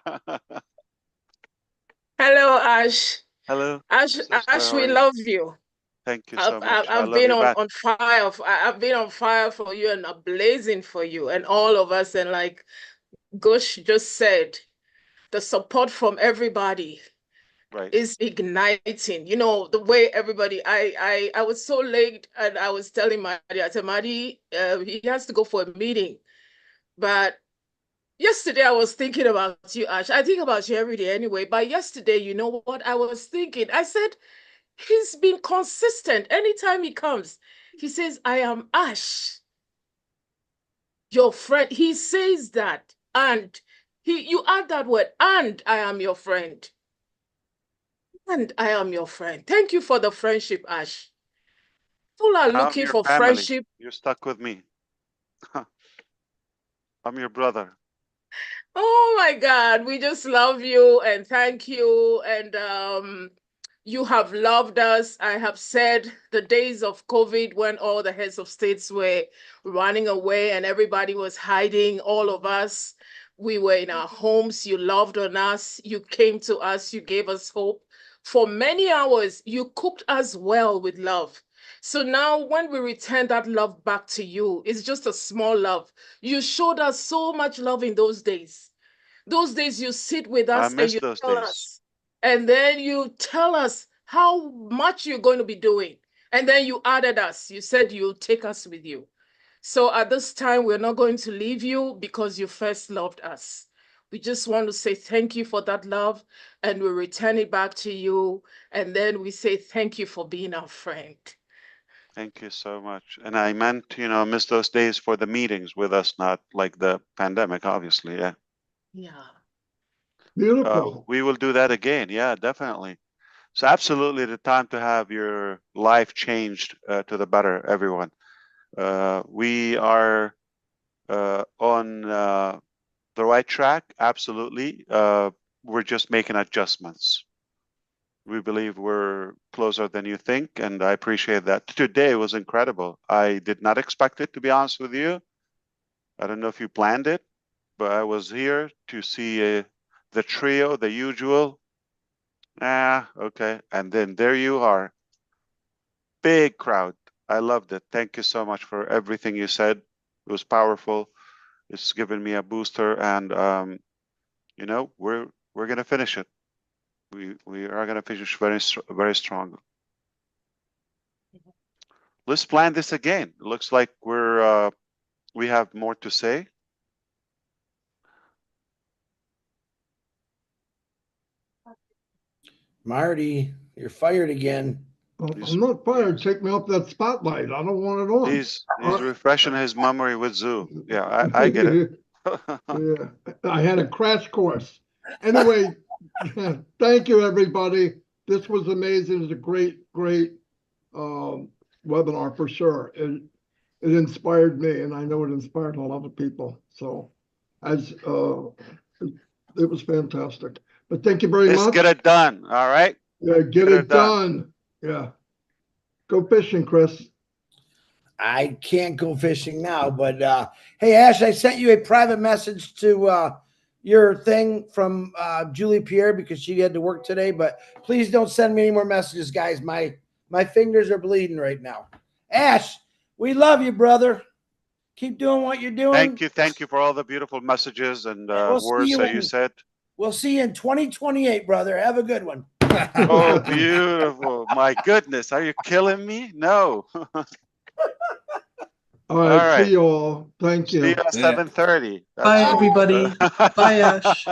Hello, Ash.
Hello.
Ash, we love you.
Thank you so much.
I've been on fire. I've been on fire for you and blazing for you and all of us. And like Gush just said, the support from everybody is igniting. You know, the way everybody, I was so late, and I was telling Marty, I said, Marty, he has to go for a meeting. But yesterday I was thinking about you, Ash. I think about you every day anyway. But yesterday, you know what I was thinking? I said, he's been consistent. Anytime he comes, he says, I am Ash, your friend. He says that. And you add that word, and I am your friend. And I am your friend. Thank you for the friendship, Ash. People are looking for friendship.
You're stuck with me. I'm your brother.
Oh my God, we just love you and thank you. And you have loved us. I have said the days of COVID, when all the heads of states were running away and everybody was hiding, all of us, we were in our homes. You loved on us. You came to us. You gave us hope. For many hours, you cooked us well with love. So now when we return that love back to you, it's just a small love. You showed us so much love in those days. Those days you sit with us and you tell us, and then you tell us how much you're going to be doing. And then you added us. You said you'll take us with you. So at this time, we're not going to leave you because you first loved us. We just want to say thank you for that love, and we return it back to you. And then we say thank you for being our friend.
Thank you so much. And I meant, miss those days for the meetings with us, not like the pandemic, obviously. Yeah.
Yeah.
Beautiful.
We will do that again. Yeah, definitely. So absolutely the time to have your life changed to the better, everyone. We are on the right track. Absolutely. We're just making adjustments. We believe we're closer than you think, and I appreciate that. Today was incredible. I did not expect it, to be honest with you. I don't know if you planned it, but I was here to see the trio, the usual. Okay. And then there you are. Big crowd. I loved it. Thank you so much for everything you said. It was powerful. It's given me a booster, and we're gonna finish it. We are gonna finish very strong. Let's plan this again. It looks like we're we have more to say.
Marty, you're fired again.
I'm not fired. Take me off that spotlight. I don't want it on.
He's refreshing his memory with Zoom. Yeah, I get it.
Yeah, I had a crash course. Anyway, thank you, everybody. This was amazing. It's a great webinar for sure. It inspired me, and I know it inspired a lot of people. So, it was fantastic. But thank you very much.
Let's get it done. All right.
Yeah, get it done. Yeah. Go fishing, Chris.
I can't go fishing now, but hey, Ash, I sent you a private message to your thing from Julie Pierre because she had to work today. But please don't send me any more messages, guys. My fingers are bleeding right now. Ash, we love you, brother. Keep doing what you're doing.
Thank you for all the beautiful messages and words that you said.
We'll see you in 2028, brother. Have a good one.
Oh, beautiful. My goodness. Are you killing me? No.
All right. See you all. Thank you.
See you at 7:30.
Bye, everybody. Bye, Ash.